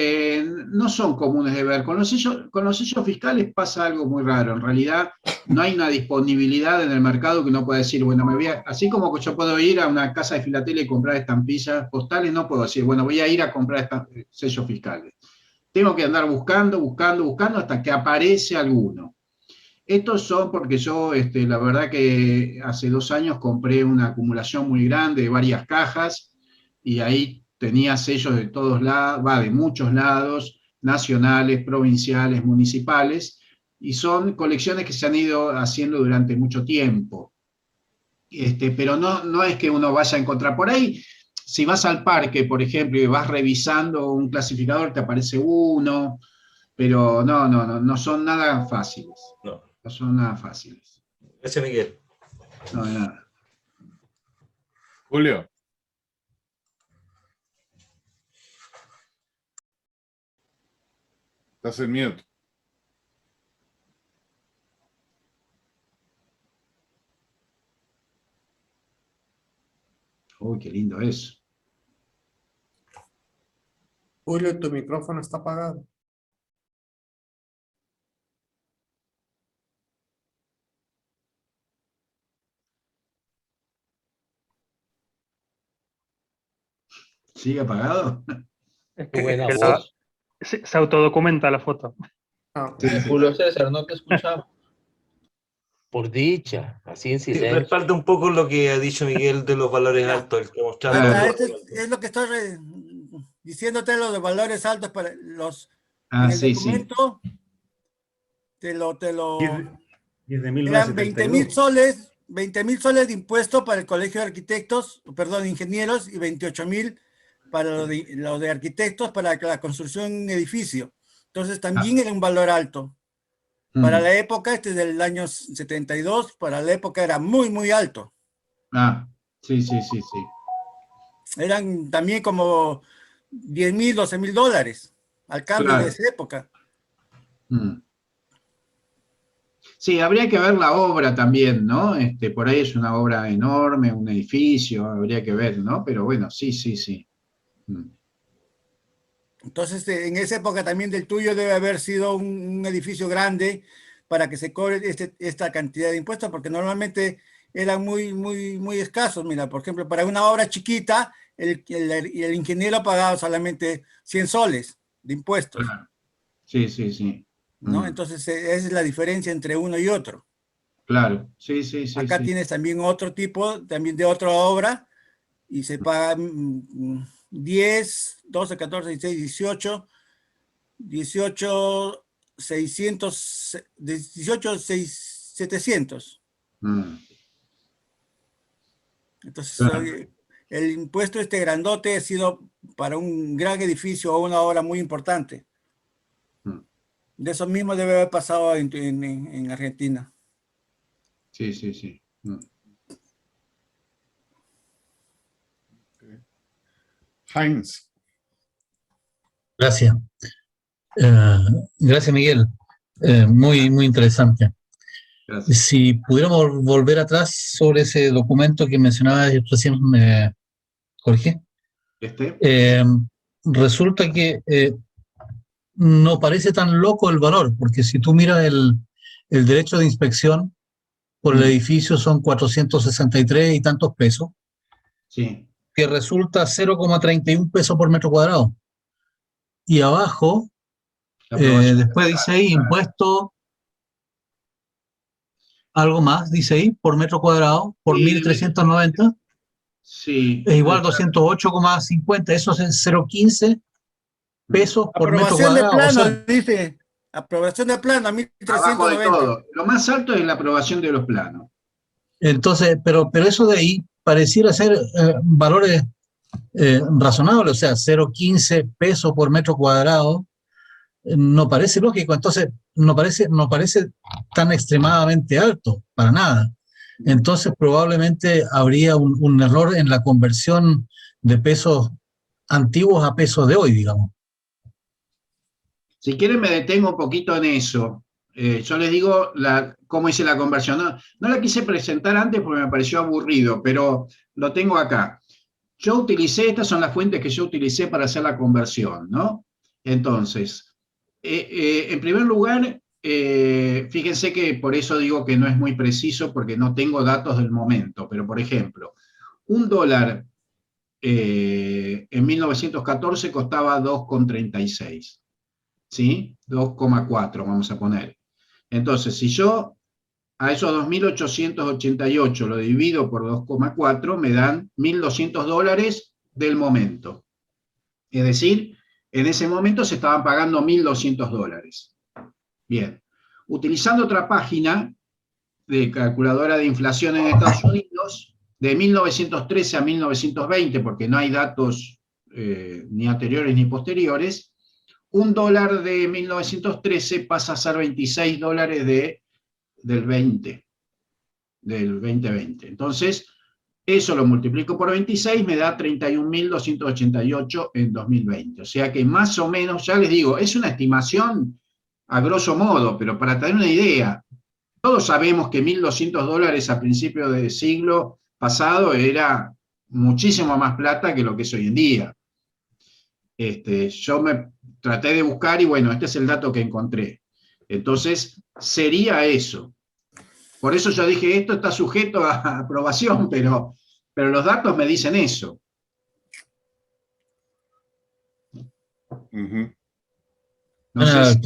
no son comunes de ver. Con los sellos fiscales pasa algo muy raro. En realidad no hay una disponibilidad en el mercado que uno pueda decir, bueno, así como que yo puedo ir a una casa de filatelia y comprar estampillas postales, no puedo decir, bueno, voy a ir a comprar sellos fiscales. Tengo que andar buscando hasta que aparece alguno. Estos son porque yo, la verdad que hace 2 años compré una acumulación muy grande de varias cajas y ahí tenía sellos de todos lados, de muchos lados, nacionales, provinciales, municipales, y son colecciones que se han ido haciendo durante mucho tiempo. Pero no es que uno vaya a encontrar por ahí. Si vas al parque, por ejemplo, y vas revisando un clasificador, te aparece uno, pero no son nada fáciles. No son nada fáciles. Gracias, Miguel. No, de nada. Julio. Estás en mute. Uy, qué lindo eso. Julio, tu micrófono está apagado. ¿Sigue apagado? Es Qué buena que voz. se autodocumenta la foto. Ah, Sí, sí. Julio César, no te escuchaba. Por dicha, así en Sí, silencio. respalda un poco lo que ha dicho Miguel de los valores altos, el que mostraba. Claro. Es lo que estoy diciéndote, los de valores altos para los Ah, en el sí, sí. documento. Te lo Y es de eran 1972. 20.000 soles de impuesto para el Colegio de Arquitectos, perdón, ingenieros, y 28.000 para lo de arquitectos para la construcción de un edificio. Entonces también era un valor alto. Para la época, este es del año 72, para la época era muy, muy alto. Ah, sí, sí, sí, sí. Eran también como 10.000, 12.000 dólares al cambio Claro. de esa época. Sí, habría que ver la obra también, ¿no? Por ahí es una obra enorme, un edificio, habría que ver, ¿no? Pero bueno, sí, sí, sí. Entonces, en esa época también del tuyo debe haber sido un edificio grande para que se cobre esta cantidad de impuestos, porque normalmente eran muy, muy, muy escasos. Mira, por ejemplo, para una obra chiquita, el ingeniero pagaba solamente 100 soles de impuestos, Claro. Sí, sí, sí. ¿no? Entonces, esa es la diferencia entre uno y otro. Claro, sí, sí, sí. Acá sí. tienes también otro tipo, también de otra obra, y se paga 10, 12, 14, 16, 18, 600, 18, 700. Entonces, Claro. el impuesto grandote ha sido para un gran edificio o una obra muy importante. De eso mismo debe haber pasado en Argentina. Sí, sí, sí. Heinz. Gracias. Gracias, Miguel. Muy, muy interesante. Gracias. Si pudiéramos volver atrás sobre ese documento que mencionaba recién, Jorge, resulta que no parece tan loco el valor, porque si tú miras el derecho de inspección por el edificio son 463 y tantos pesos, sí, que resulta 0,31 pesos por metro cuadrado. Y abajo, después dice ahí, impuesto, algo más, dice ahí, por metro cuadrado, por 1.390, sí, es igual a 208,50, eso es 0,15 pesos por metro Aprobación de cuadrado. plano, O sea, dice. Aprobación de plano, abajo de 1.390. todo. Lo más alto es la aprobación de los planos. Entonces, pero eso de ahí pareciera ser valores razonables, o sea, 0,15 pesos por metro cuadrado, no parece lógico, entonces no parece tan extremadamente alto, para nada. Entonces probablemente habría un error en la conversión de pesos antiguos a pesos de hoy, digamos. Si quieren me detengo un poquito en eso. Yo les digo cómo hice la conversión. No la quise presentar antes porque me pareció aburrido, pero lo tengo acá. Estas son las fuentes que yo utilicé para hacer la conversión, ¿no? Entonces, en primer lugar, fíjense que por eso digo que no es muy preciso porque no tengo datos del momento, pero por ejemplo, un dólar en 1914 costaba 2,36, ¿sí? 2,4 vamos a poner. Entonces, si yo a esos 2.888 lo divido por 2,4, me dan 1.200 dólares del momento. Es decir, en ese momento se estaban pagando 1.200 dólares. Bien. Utilizando otra página de calculadora de inflación en Estados Unidos, de 1913 a 1920, porque no hay datos ni anteriores ni posteriores, un dólar de 1913 pasa a ser 26 dólares del 2020. Entonces, eso lo multiplico por 26, me da 31.288 en 2020. O sea que más o menos, ya les digo, es una estimación a grosso modo, pero para tener una idea, todos sabemos que 1.200 dólares a principios del siglo pasado era muchísimo más plata que lo que es hoy en día. Yo me traté de buscar y bueno, este es el dato que encontré. Entonces, sería eso. Por eso yo dije, esto está sujeto a aprobación, pero los datos me dicen eso. No sé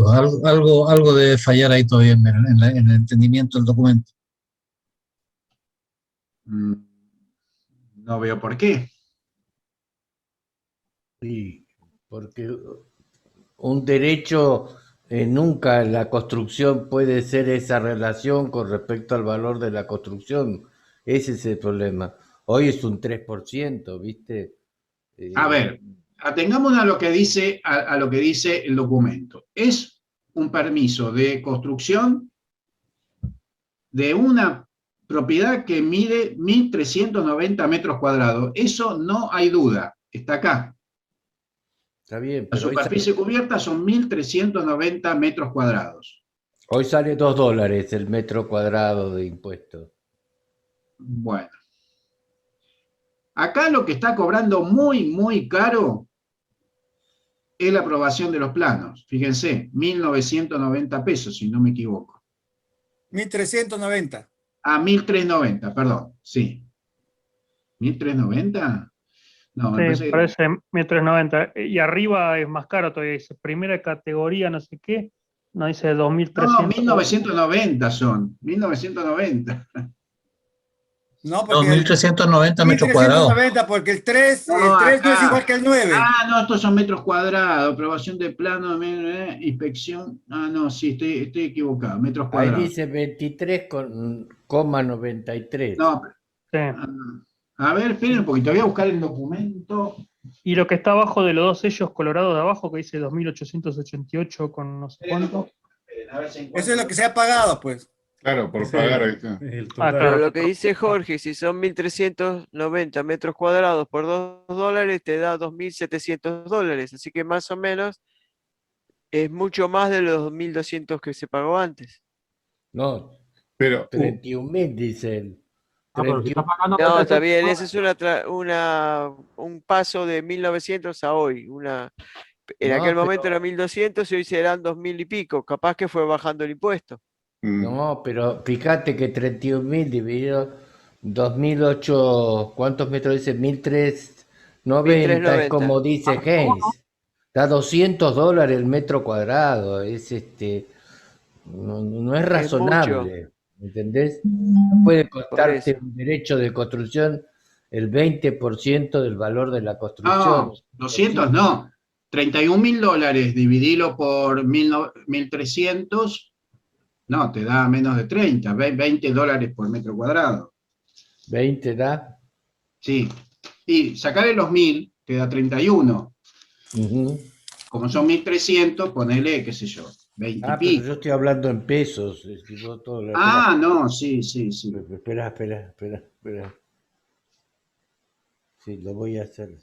algo debe fallar ahí todavía en el entendimiento del documento. No veo por qué. Sí, porque un derecho, nunca la construcción puede ser esa relación con respecto al valor de la construcción. Ese es el problema. Hoy es un 3%, ¿viste? A ver, atengámonos a lo que dice, a lo que dice el documento. Es un permiso de construcción de una propiedad que mide 1.390 metros cuadrados. Eso no hay duda, está acá. Está bien, La superficie cubierta son 1.390 metros cuadrados. Hoy sale 2 dólares el metro cuadrado de impuestos. Bueno. Acá lo que está cobrando muy, muy caro es la aprobación de los planos. Fíjense, 1.990 pesos, si no me equivoco. 1.390. Ah, 1.390, perdón, sí. ¿1.390? No, sí, parece 1.390. Y arriba es más caro todavía, dice primera categoría, no sé qué. No, dice 2.300. No, 1.990 son, 1.990. No, porque 2.390 metros cuadrados. 1.390, porque el 3 no es igual que el 9. Ah, no, estos son metros cuadrados, aprobación de plano, inspección. Ah, no, sí, estoy equivocado, metros cuadrados. Ahí dice 23,93. No, sí. A ver, esperen un poquito, voy a buscar el documento. Y lo que está abajo de los dos sellos colorados de abajo, que dice 2.888 con no sé cuánto. Eso es lo que se ha pagado, pues. Claro, por pagar ahí está. Pero lo que dice Jorge, si son 1.390 metros cuadrados por 2 dólares, te da 2.700 dólares. Así que más o menos es mucho más de los 2.200 que se pagó antes. No, pero 31.000 dice él. pero si está pagando No, está 30, bien, ese es un paso de 1.900 a hoy. En No, aquel pero- momento era 1.200 y hoy serán 2.000 y pico. Capaz que fue bajando el impuesto. No, pero fíjate que 31.000 dividido 2.008, ¿cuántos metros dice? 1.390, es como dice Haynes. Da 200 dólares el metro cuadrado, es no es razonable, ¿entendés? No puede costarte un derecho de construcción el 20% del valor de la construcción. No, 200 no. 31.000 dólares dividirlo por 1.300, no, te da menos de 30, 20 dólares por metro cuadrado. 20 da. Sí. Y sacarle los 1000, te da 31. Ujú. Como son 1300, ponele, qué sé yo, 20 y Ah, pero pico. yo estoy hablando en pesos. Digo, Ah, no, sí, sí, sí. Espera. Sí, lo voy a hacer.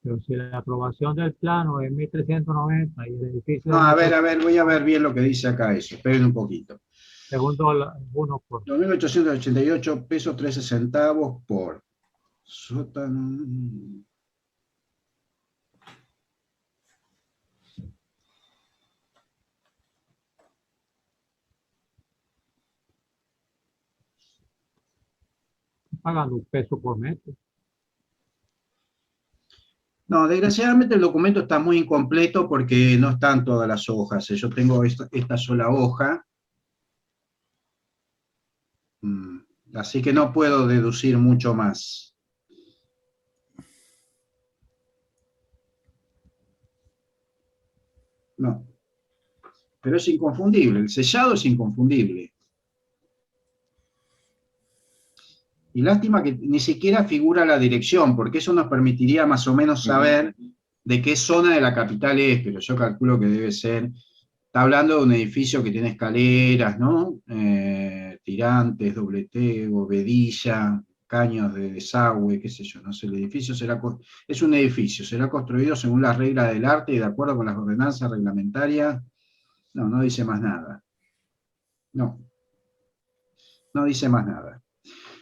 Pero si la aprobación del plano es 1390 y el edificio No, de a ver, voy a ver bien lo que dice acá eso. Esperen un poquito. segundo uno por 2.888 pesos 13 centavos por sótano. pagando $1 por metro. No, desgraciadamente el documento está muy incompleto porque no están todas las hojas. Yo tengo esta sola hoja. Así que no puedo deducir mucho más. No. Pero es inconfundible. El sellado es inconfundible. Y lástima que ni siquiera figura la dirección, porque eso nos permitiría más o menos saber de qué zona de la capital es, pero yo calculo que debe ser. Está hablando de un edificio que tiene escaleras, ¿no? Tirantes, dobleteo, vedilla, caños de desagüe, qué sé yo, no sé, el edificio es un edificio, será construido según las reglas del arte y de acuerdo con las ordenanzas reglamentarias. No, no dice más nada. No dice más nada.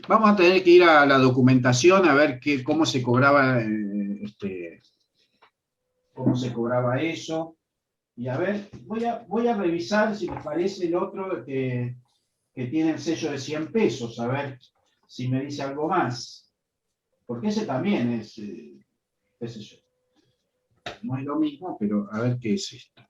Vamos a tener que ir a la documentación a ver cómo se cobraba, cómo se cobraba eso. Y a ver, voy a revisar si me parece el otro que tiene el sello de 100 pesos, a ver si me dice algo más. Porque ese también es, qué sé yo, no es lo mismo, pero a ver qué es esto.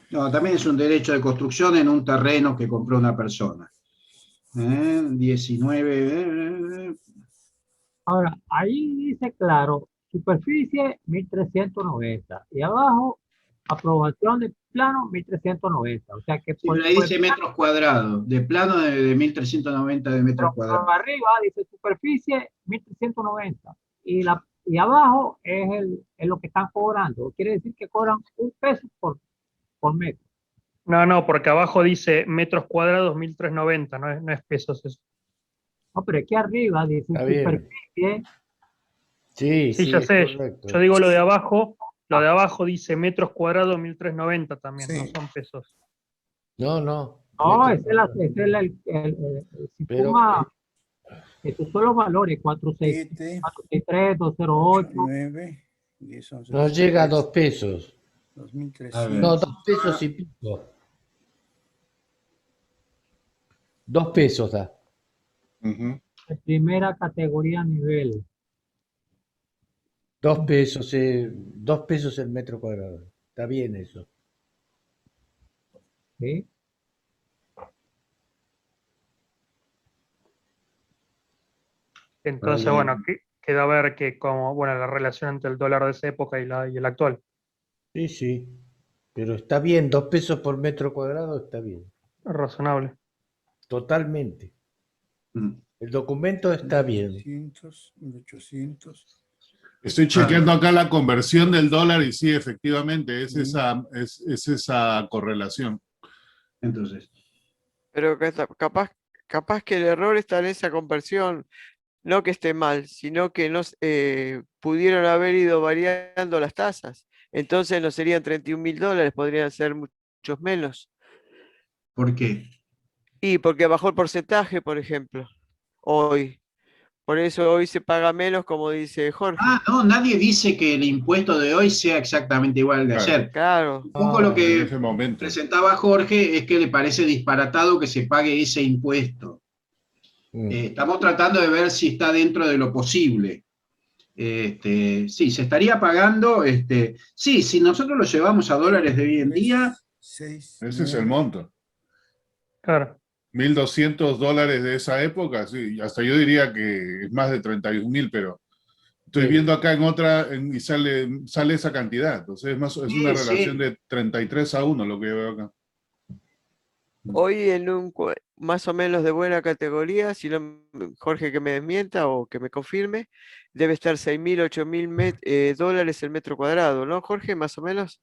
No, también es un derecho de construcción en un terreno que compró una persona. 19. Ahora, ahí dice claro, superficie 1390 y abajo aprobación de plano 1390. O sea que Sí, pero ahí dice metros cuadrados, de plano de 1390 de metros cuadrados. arriba dice superficie 1390 y abajo es lo que están cobrando. Quiere decir que cobran $1 por metro. No, porque abajo dice metros cuadrados 1390, no es pesos eso. No, pero aquí arriba dice Está bien. superficie. Sí, ya es sé. correcto. Yo digo lo de abajo dice metros cuadrados 1390 también, no son pesos. No. No, metros ese es el Pero, sistema. Estos son los valores 463, 208. 9, 10, 11, no llega a $2. 2300. No, $2 y pico. $2 da. Primera categoría nivel. $2 el metro cuadrado. Está bien eso. ¿Sí? Entonces, bueno, queda ver la relación entre el dólar de esa época y el actual. Sí. Pero está bien, $2 por metro cuadrado está bien. Razonable. Totalmente. El documento está bien. 1800, 1800. Estoy chequeando acá la conversión del dólar y sí, efectivamente, es esa correlación. Entonces. Pero capaz que el error está en esa conversión, no que esté mal, sino que no pudieron haber ido variando las tasas. Entonces no serían $31.000, podrían ser muchos menos. ¿Por qué? Y porque bajó el porcentaje, por ejemplo, hoy. Por eso hoy se paga menos, como dice Jorge. Ah, no, nadie dice que el impuesto de hoy sea exactamente igual al de ayer. Claro. Un poco lo que en ese momento presentaba Jorge es que le parece disparatado que se pague ese impuesto. Estamos tratando de ver si está dentro de lo posible. Sí, se estaría pagando, sí, si nosotros lo llevamos a dólares de hoy en día, Ese es el monto. Claro. 1.200 dólares de esa época, sí, hasta yo diría que es más de 31.000, pero estoy Sí. viendo acá en otra y sale esa cantidad. Entonces es una Sí, relación sí. de 33-1 lo que yo veo acá. Hoy en más o menos de buena categoría, si no, Jorge que me desmienta o que me confirme, debe estar 6.000, 8.000 dólares el metro cuadrado, ¿no, Jorge? Más o menos.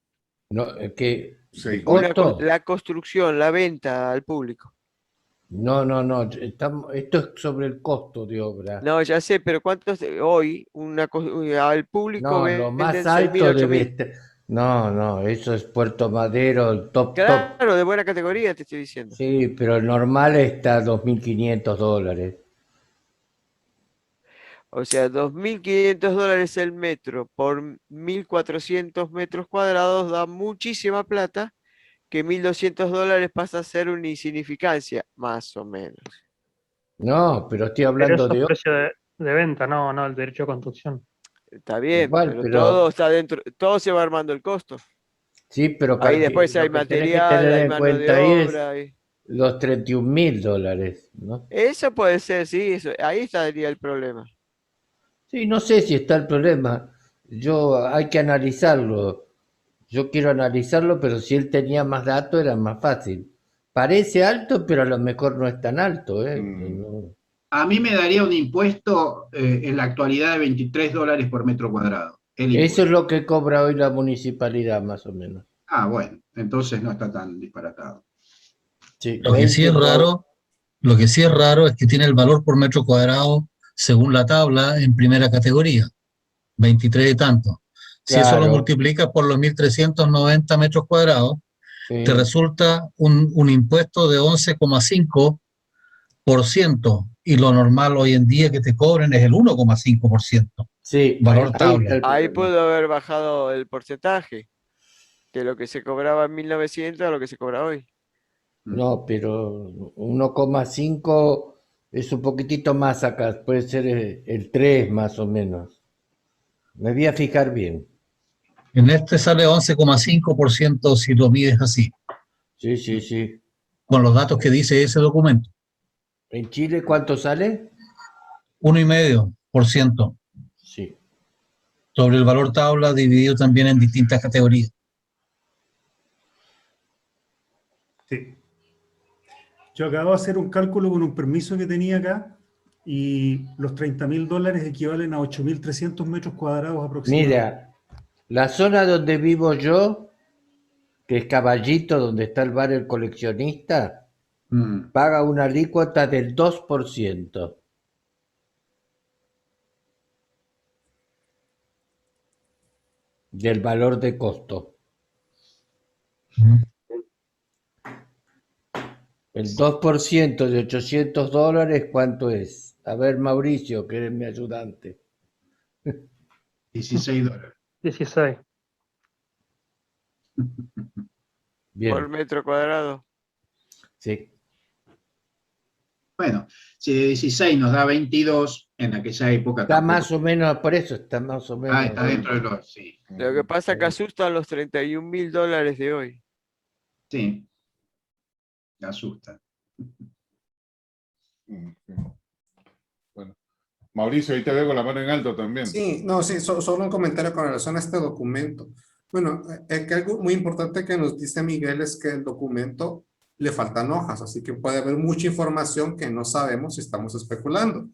No, ¿qué? Sí. ¿De costo? La construcción, la venta al público. No, esto es sobre el costo de obra. No, ya sé, pero ¿cuántos hoy al público No, lo más venden 6.000, alto debe 8.000? estar. No, eso es Puerto Madero, el top. Claro, de buena categoría te estoy diciendo. Sí, pero el normal está a 2.500 dólares. O sea, 2.500 dólares el metro por 1.400 metros cuadrados da muchísima plata, que 1.200 dólares pasa a ser una insignificancia, más o menos. No, pero estoy Pero hablando eso es de precio de venta, no el derecho de construcción. Está bien, igual, pero todo pero está dentro, todo se va armando el costo. sí, pero Ahí después hay lo que tenés que material, tener hay en mano de cuenta ahí es obra. los 31.000 dólares, ¿no? Eso puede ser, sí, ahí estaría el problema. Sí, no sé si está el problema. Hay que analizarlo. Yo quiero analizarlo, pero si él tenía más datos era más fácil. Parece alto, pero a lo mejor no es tan alto, ¿eh? No. a mí me daría un impuesto en la actualidad de 23 dólares por metro cuadrado. El Eso impuesto. es lo que cobra hoy la municipalidad, más o menos. Ah, bueno, entonces no está tan disparatado. Sí, Lo que sí es 20 por... raro, lo que sí es raro es que tiene el valor por metro cuadrado, según la tabla, en primera categoría, 23 y tanto. Si eso lo Claro, multiplicas por los 1.390 metros cuadrados, te sí, resulta un impuesto de 11,5%, y lo normal hoy en día que te cobren es el 1,5%, sí, valor ahí está tabla. el Ahí problema. pudo haber bajado el porcentaje de lo que se cobraba en 1900 a lo que se cobra hoy. No, pero 1,5 es un poquitito más acá, puede ser el 3 más o menos. Me voy a fijar bien. En este sale 11,5% si lo mides así, Sí. con los datos que dice ese documento. ¿En Chile cuánto sale? 1,5% Sí. sobre el valor tabla dividido también en distintas categorías. Sí. Yo acabo de hacer un cálculo con un permiso que tenía acá y los 30.000 dólares equivalen a 8.300 metros cuadrados aproximadamente. Mira, la zona donde vivo yo, que es Caballito, donde está el bar El Coleccionista, paga una alícuota del 2% del valor de costo. El 2% de 800 dólares, ¿cuánto es? A ver, Mauricio, que eres mi ayudante. 16 dólares. 16. Bien, Por metro cuadrado. sí. Bueno, si de 16 nos da 22, en aquella época Está tampoco. más o menos, por eso está más o menos. Está dentro de los, sí. Lo que pasa es que asustan los 31.000 dólares de hoy. Sí, asusta. Bueno, Mauricio, ahí te veo con la mano en alto también. Sí, no, sí, solo un comentario con relación a este documento. Bueno, que algo muy importante que nos dice Miguel es que el documento le faltan hojas, así que puede haber mucha información que no sabemos si estamos especulando.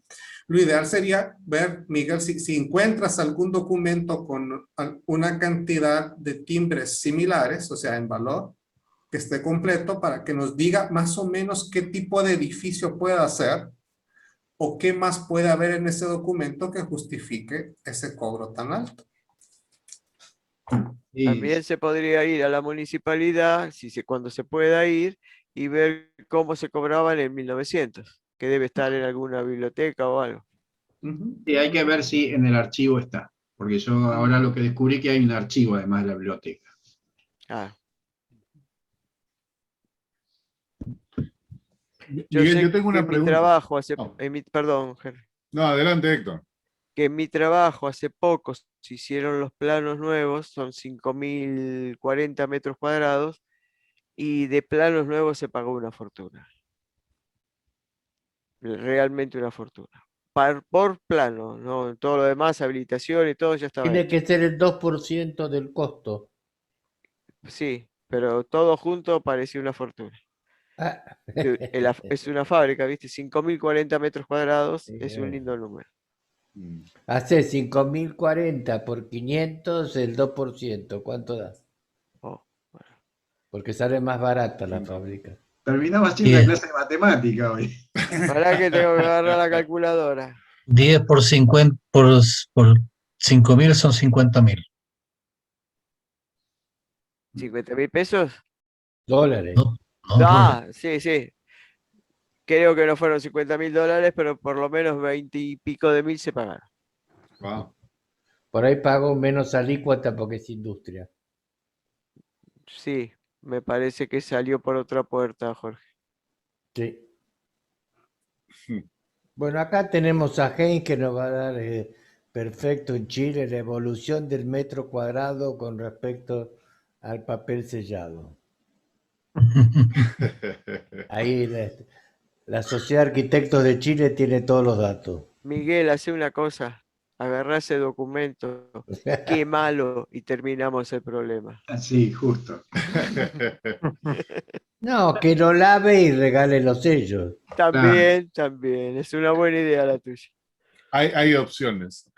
Lo ideal sería ver, Miguel, si encuentras algún documento con una cantidad de timbres similares, o sea, en valor, que esté completo para que nos diga más o menos qué tipo de edificio puede hacer o qué más puede haber en ese documento que justifique ese cobro tan alto. También se podría ir a la municipalidad, cuando se pueda ir, y ver cómo se cobraban en 1900, que debe estar en alguna biblioteca o algo. Sí, hay que ver si en el archivo está, porque yo ahora lo que descubrí es que hay un archivo además de la biblioteca. Ah. Miguel, sé yo tengo que una en mi pregunta. trabajo, Oh. perdón, Henry. No, adelante, Héctor. que en mi trabajo hace poco se hicieron los planos nuevos, son 5.040 metros cuadrados, y de planos nuevos se pagó una fortuna. Realmente una fortuna. Por plano, ¿no? Todo lo demás, habilitación y todo ya estaba Tiene hecho. que ser el 2% del costo. Sí, pero todo junto parecía una fortuna. Ah. Es una fábrica, ¿viste? 5.040 metros cuadrados Sí, es un lindo número. Hace 5.040 por 500 el 2%. ¿Cuánto da? Oh, Porque sale más barata la fábrica. Terminamos haciendo una clase de matemática hoy. Para que tengo que agarrar la calculadora. 10 por 50, por 5.000 son 50.000. 50.000 pesos. Dólares. No, Ah, sí, sí. Creo que no fueron 50.000 dólares, pero por lo menos 20 y pico de mil se pagaron. Wow. Por ahí pago menos alícuota porque es industria. Sí, me parece que salió por otra puerta, Jorge. Sí. Bueno, acá tenemos a Heinz que nos va a dar perfecto en Chile la evolución del metro cuadrado con respecto al papel sellado. Ahí la Sociedad de Arquitectos de Chile tiene todos los datos. Miguel, hace una cosa. Agarrá ese documento, quémalo y terminamos el problema. Sí, justo. No, que lo lave y regale los sellos. También, también. Es una buena idea la tuya. Hay opciones.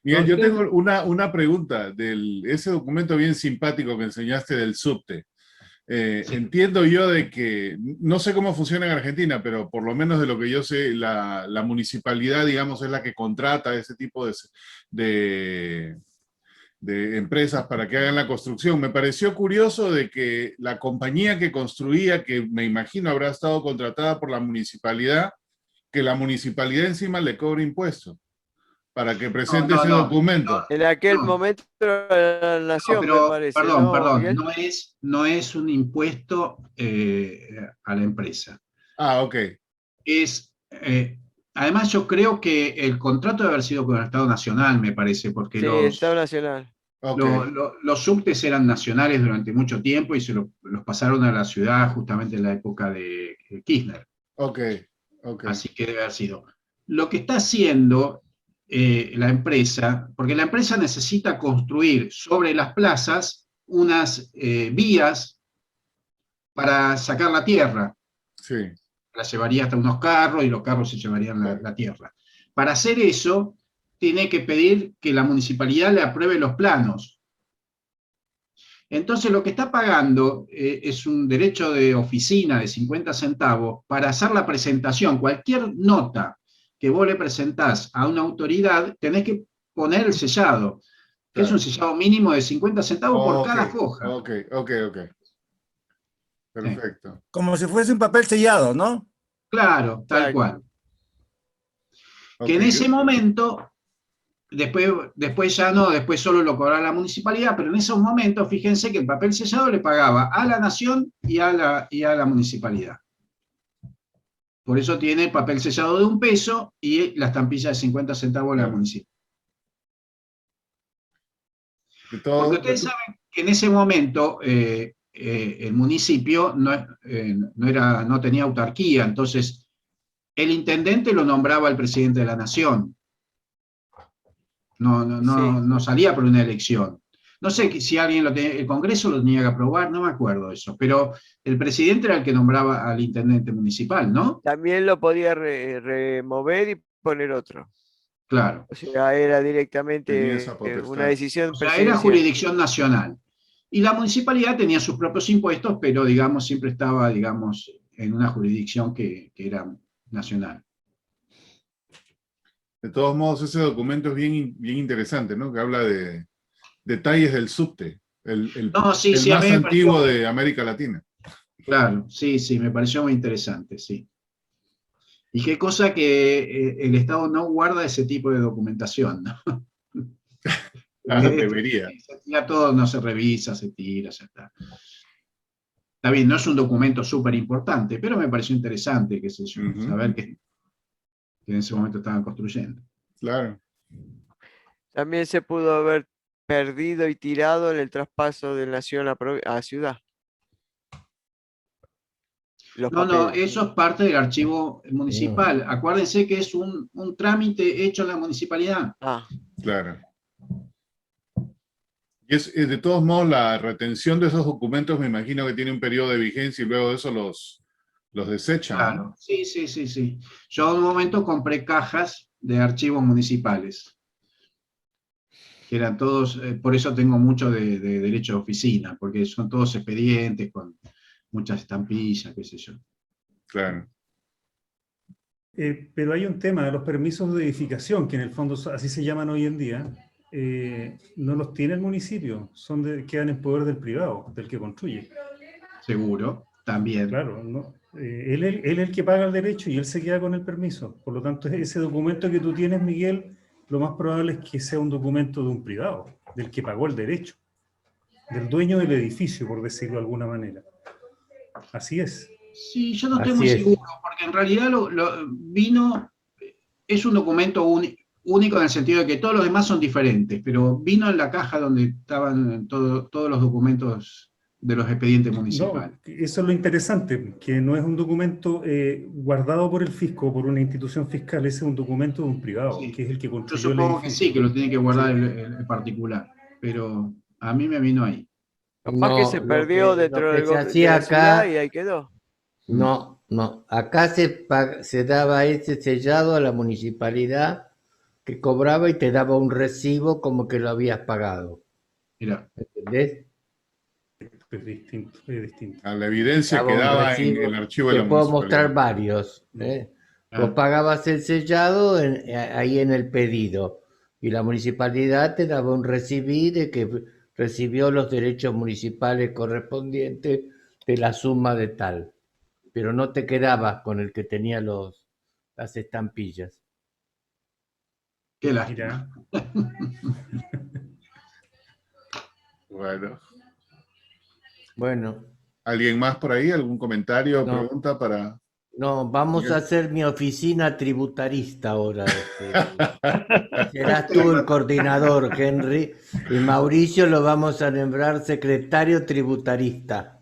Miguel, yo tengo una pregunta ese documento bien simpático que enseñaste del subte. Entiendo yo de que, no sé cómo funciona en Argentina, pero por lo menos de lo que yo sé, la municipalidad, digamos, es la que contrata ese tipo de empresas para que hagan la construcción. Me pareció curioso de que la compañía que construía, que me imagino habrá estado contratada por la municipalidad, que la municipalidad encima le cobre impuestos para que presente ese documento. En aquel momento la nación, me Pero, parece. perdón, ¿no, Miguel? no es un impuesto a la empresa. Ah, ok. Además, yo creo que el contrato debe haber sido con el Estado Nacional, me parece, porque Sí, Estado Nacional. los subtes eran nacionales durante mucho tiempo y los pasaron a la ciudad justamente en la época de Kirchner. Ok. Así que debe haber sido. Lo que está haciendo la empresa, porque la empresa necesita construir sobre las plazas unas vías para sacar la tierra. Sí. La llevaría hasta unos carros y los carros se llevarían la tierra. Para hacer eso, tiene que pedir que la municipalidad le apruebe los planos. Entonces lo que está pagando es un derecho de oficina de 50 centavos para hacer la presentación. Cualquier nota que vos le presentás a una autoridad, tenés que poner el sellado, que es un sellado mínimo de 50 centavos por cada hoja. Ok. Perfecto. Como si fuese un papel sellado, ¿no? Claro, tal cual. Que en ese momento, después ya no, después solo lo cobraba la municipalidad, pero en esos momentos, fíjense que el papel sellado le pagaba a la nación y a la municipalidad. Por eso tiene el papel sellado de $1 y la estampilla de 50 centavos de la municipalidad. Porque ustedes saben que en ese momento el municipio no tenía autarquía, entonces el intendente lo nombraba el presidente de la nación. No salía por una elección. No sé si el Congreso lo tenía que aprobar, no me acuerdo de eso, pero el presidente era el que nombraba al intendente municipal, ¿no? También lo podía remover y poner otro. Claro. O sea, era directamente una decisión O sea, era presidencial. jurisdicción nacional. Y la municipalidad tenía sus propios impuestos, pero, digamos, siempre estaba, digamos, en una jurisdicción que era nacional. De todos modos, ese documento es bien interesante, ¿no? Que habla de detalles del subte, el más antiguo de América Latina. Claro, sí, me pareció muy interesante, sí. Y qué cosa que el Estado no guarda ese tipo de documentación, ¿no? Debería. Ya todo no se revisa, se tira, ya está. Está bien, no es un documento súper importante, pero me pareció interesante, qué sé yo, saber que en ese momento estaban construyendo. Claro. También se pudo haber perdido y tirado en el traspaso de nación a ciudad. Los No, no, papeles. eso es parte del archivo municipal. Acuérdense que es un trámite hecho en la municipalidad. Ah, Claro. Y de todos modos, la retención de esos documentos me imagino que tiene un periodo de vigencia y luego de eso los desechan, ¿no? Claro, sí, sí, sí, sí. Yo en un momento compré cajas de archivos municipales, que eran todos, por eso tengo mucho de derecho de oficina, porque son todos expedientes con muchas estampillas, qué sé yo. Claro. Pero hay un tema de los permisos de edificación, que en el fondo así se llaman hoy en día, no los tiene el municipio, quedan en poder del privado, del que construye. Seguro, también. Claro, ¿no? Él es el que paga el derecho y él se queda con el permiso. Por lo tanto, ese documento que tú tienes, Miguel, lo más probable es que sea un documento de un privado, del que pagó el derecho, del dueño del edificio, por decirlo de alguna manera. Así es. Sí, yo no estoy muy seguro, porque en realidad vino, es un documento único en el sentido de que todos los demás son diferentes, pero vino en la caja donde estaban todos los documentos de los expedientes municipales. No, eso es lo interesante, que no es un documento guardado por el fisco, por una institución fiscal, ese es un documento de un privado, Sí. que es el que Yo construyó el supongo que edificio. sí, que lo tiene que guardar el particular, pero a mí me vino ahí. capaz que se perdió dentro lo que se de hacía la ciudad acá, y ahí quedó. no, acá se daba ese sellado a la municipalidad que cobraba y te daba un recibo como que lo habías pagado. Mira. ¿Entendés? Es distinto, es distinto. A la evidencia Daba un quedaba en recibo, el archivo de te la puedo municipalidad. mostrar varios. Vos pagabas el sellado ahí en el pedido y la municipalidad te daba un recibí de que recibió los derechos municipales correspondientes de la suma de tal, pero no te quedabas con el que tenía las estampillas. Qué lástima. Bueno. ¿Alguien más por ahí? ¿Algún comentario o pregunta para...? No, vamos a hacer mi oficina tributarista ahora. Serás tú el coordinador, Henry, y Mauricio lo vamos a nombrar secretario tributarista.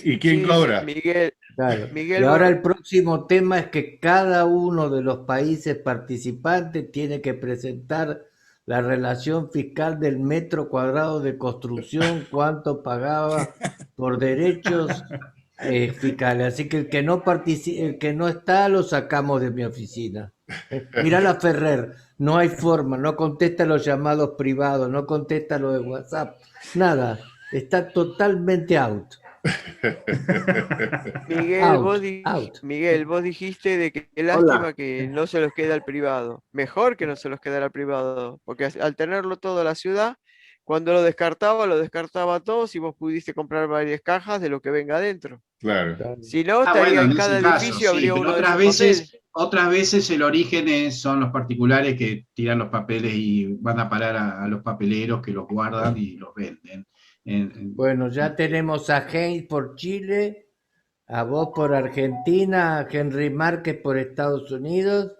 ¿Y quién cobra? Miguel, Claro. Miguel Y ahora el próximo tema es que cada uno de los países participantes tiene que presentar la relación fiscal del metro cuadrado de construcción, cuánto pagaba por derechos fiscales. Así que el que no el que no está, lo sacamos de mi oficina. Mirá la Ferrer, no hay forma, no contesta los llamados privados, no contesta los de WhatsApp, nada, está totalmente out. Miguel, vos dijiste de que qué lástima que no se los queda al privado. Mejor que no se los quedara al privado, porque al tenerlo todo a la ciudad, cuando lo descartaba todos y vos pudiste comprar varias cajas de lo que venga adentro. Claro. Si no, estaría bueno, en en cada ese caso, edificio sí, habría pero uno de esos papeles. otras veces el origen son los particulares que tiran los papeles y van a parar a los papeleros que los guardan y los venden. Bueno, ya tenemos a Heinz por Chile, a vos por Argentina, a Henry Márquez por Estados Unidos,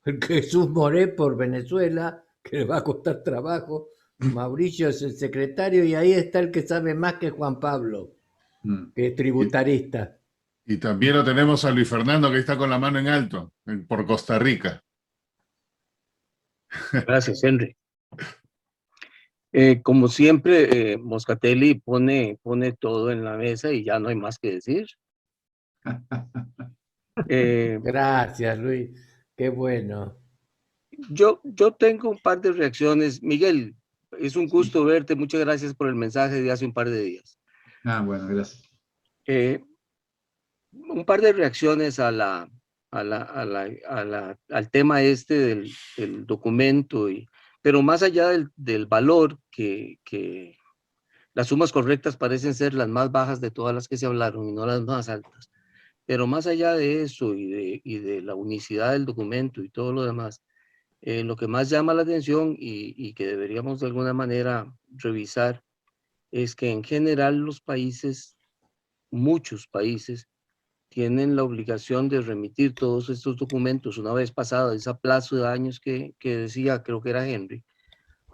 Jesús Moré por Venezuela, que le va a costar trabajo, Mauricio es el secretario y ahí está el que sabe más que Juan Pablo, que es tributarista. Y también lo tenemos a Luis Fernando que está con la mano en alto, por Costa Rica. Gracias, Henry. Como siempre, Moscatelli pone todo en la mesa y ya no hay más que decir. Gracias, Luis. Qué bueno. Yo tengo un par de reacciones. Miguel, es un gusto verte. Muchas gracias por el mensaje de hace un par de días. Bueno, gracias. Un par de reacciones al tema del documento, pero más allá del valor que las sumas correctas parecen ser las más bajas de todas las que se hablaron y no las más altas. Pero más allá de eso y de la unicidad del documento y todo lo demás, lo que más llama la atención y que deberíamos de alguna manera revisar es que en general los países, muchos países, tienen la obligación de remitir todos estos documentos una vez pasado ese plazo de años que decía, creo que era Henry,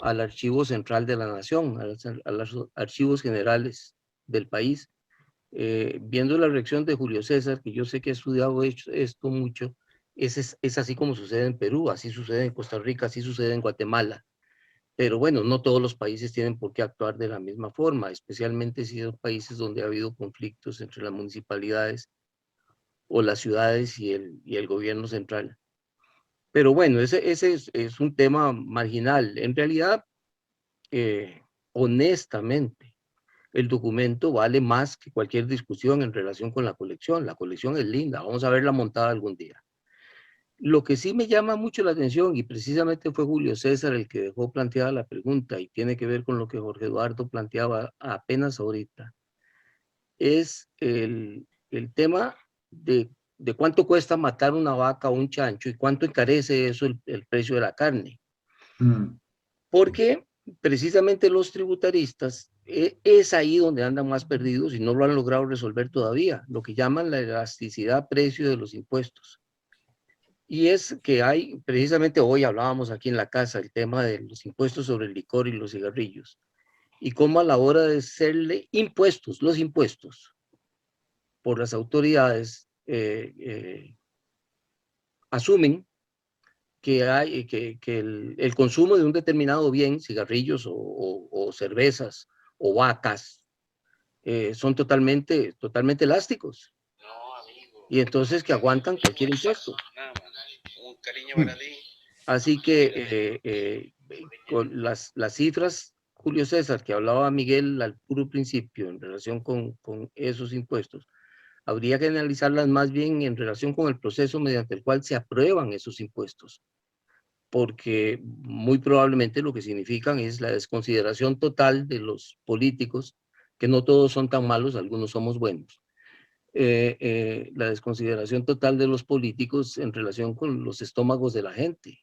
al Archivo Central de la Nación, a los archivos generales del país. Viendo la reacción de Julio César, que yo sé que ha estudiado esto mucho, es así como sucede en Perú, así sucede en Costa Rica, así sucede en Guatemala. Pero bueno, no todos los países tienen por qué actuar de la misma forma, especialmente si son países donde ha habido conflictos entre las municipalidades o las ciudades y el gobierno central. Pero bueno, ese es un tema marginal. En realidad, honestamente, el documento vale más que cualquier discusión en relación con la colección. La colección es linda, vamos a verla montada algún día. Lo que sí me llama mucho la atención, y precisamente fue Julio César el que dejó planteada la pregunta, y tiene que ver con lo que Jorge Eduardo planteaba apenas ahorita, es el tema de cuánto cuesta matar una vaca o un chancho y cuánto encarece eso el precio de la carne. Porque precisamente los tributaristas es ahí donde andan más perdidos y no lo han logrado resolver todavía, lo que llaman la elasticidad precio de los impuestos. Y es que hay, precisamente hoy hablábamos aquí en la casa, el tema de los impuestos sobre el licor y los cigarrillos, y cómo a la hora de serle impuestos, los impuestos, por las autoridades, asumen que el consumo de un determinado bien, cigarrillos o cervezas o vacas, son totalmente elásticos. Y entonces que aguantan cualquier impuesto. Así que con las cifras, Julio César, que hablaba Miguel al puro principio en relación con esos impuestos, habría que analizarlas más bien en relación con el proceso mediante el cual se aprueban esos impuestos, porque muy probablemente lo que significan es la desconsideración total de los políticos, que no todos son tan malos, algunos somos buenos. La desconsideración total de los políticos en relación con los estómagos de la gente.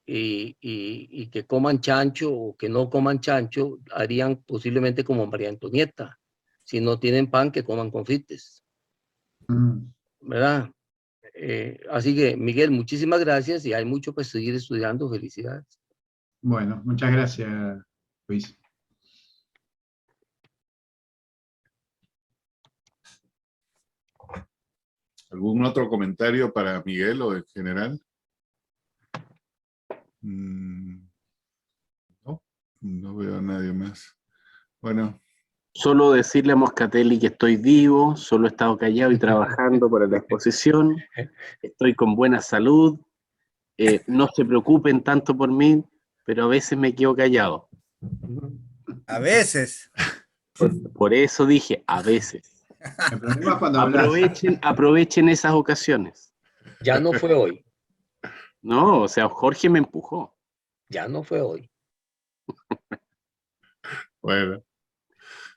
Y que coman chancho o que no coman chancho harían posiblemente como María Antonieta. Si no tienen pan, que coman confites. ¿Verdad? Así que, Miguel, muchísimas gracias y hay mucho para seguir estudiando. Felicidades. Bueno, muchas gracias, Luis. ¿Algún otro comentario para Miguel o en general? No veo a nadie más. Bueno. Solo decirle a Moscatelli que estoy vivo, solo he estado callado y trabajando para la exposición. Estoy con buena salud. No se preocupen tanto por mí, pero a veces me quedo callado. A veces. Por eso dije, a veces. El problema es cuando aprovechen esas ocasiones. Ya no fue hoy. No, o sea, Jorge me empujó. Ya no fue hoy. Bueno.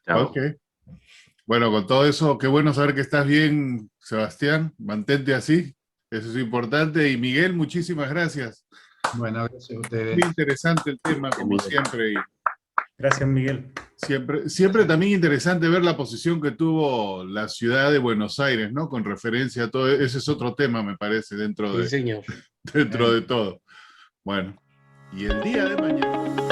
Chao. Ok. Bueno, con todo eso, qué bueno saber que estás bien, Sebastián. Mantente así, eso es importante. Y Miguel, muchísimas gracias. Bueno, gracias a ustedes. Muy interesante el tema, como siempre. Gracias, Miguel. Siempre también interesante ver la posición que tuvo la ciudad de Buenos Aires, ¿no? Con referencia a todo, ese es otro tema, me parece, dentro de todo. Bueno, y el día de mañana...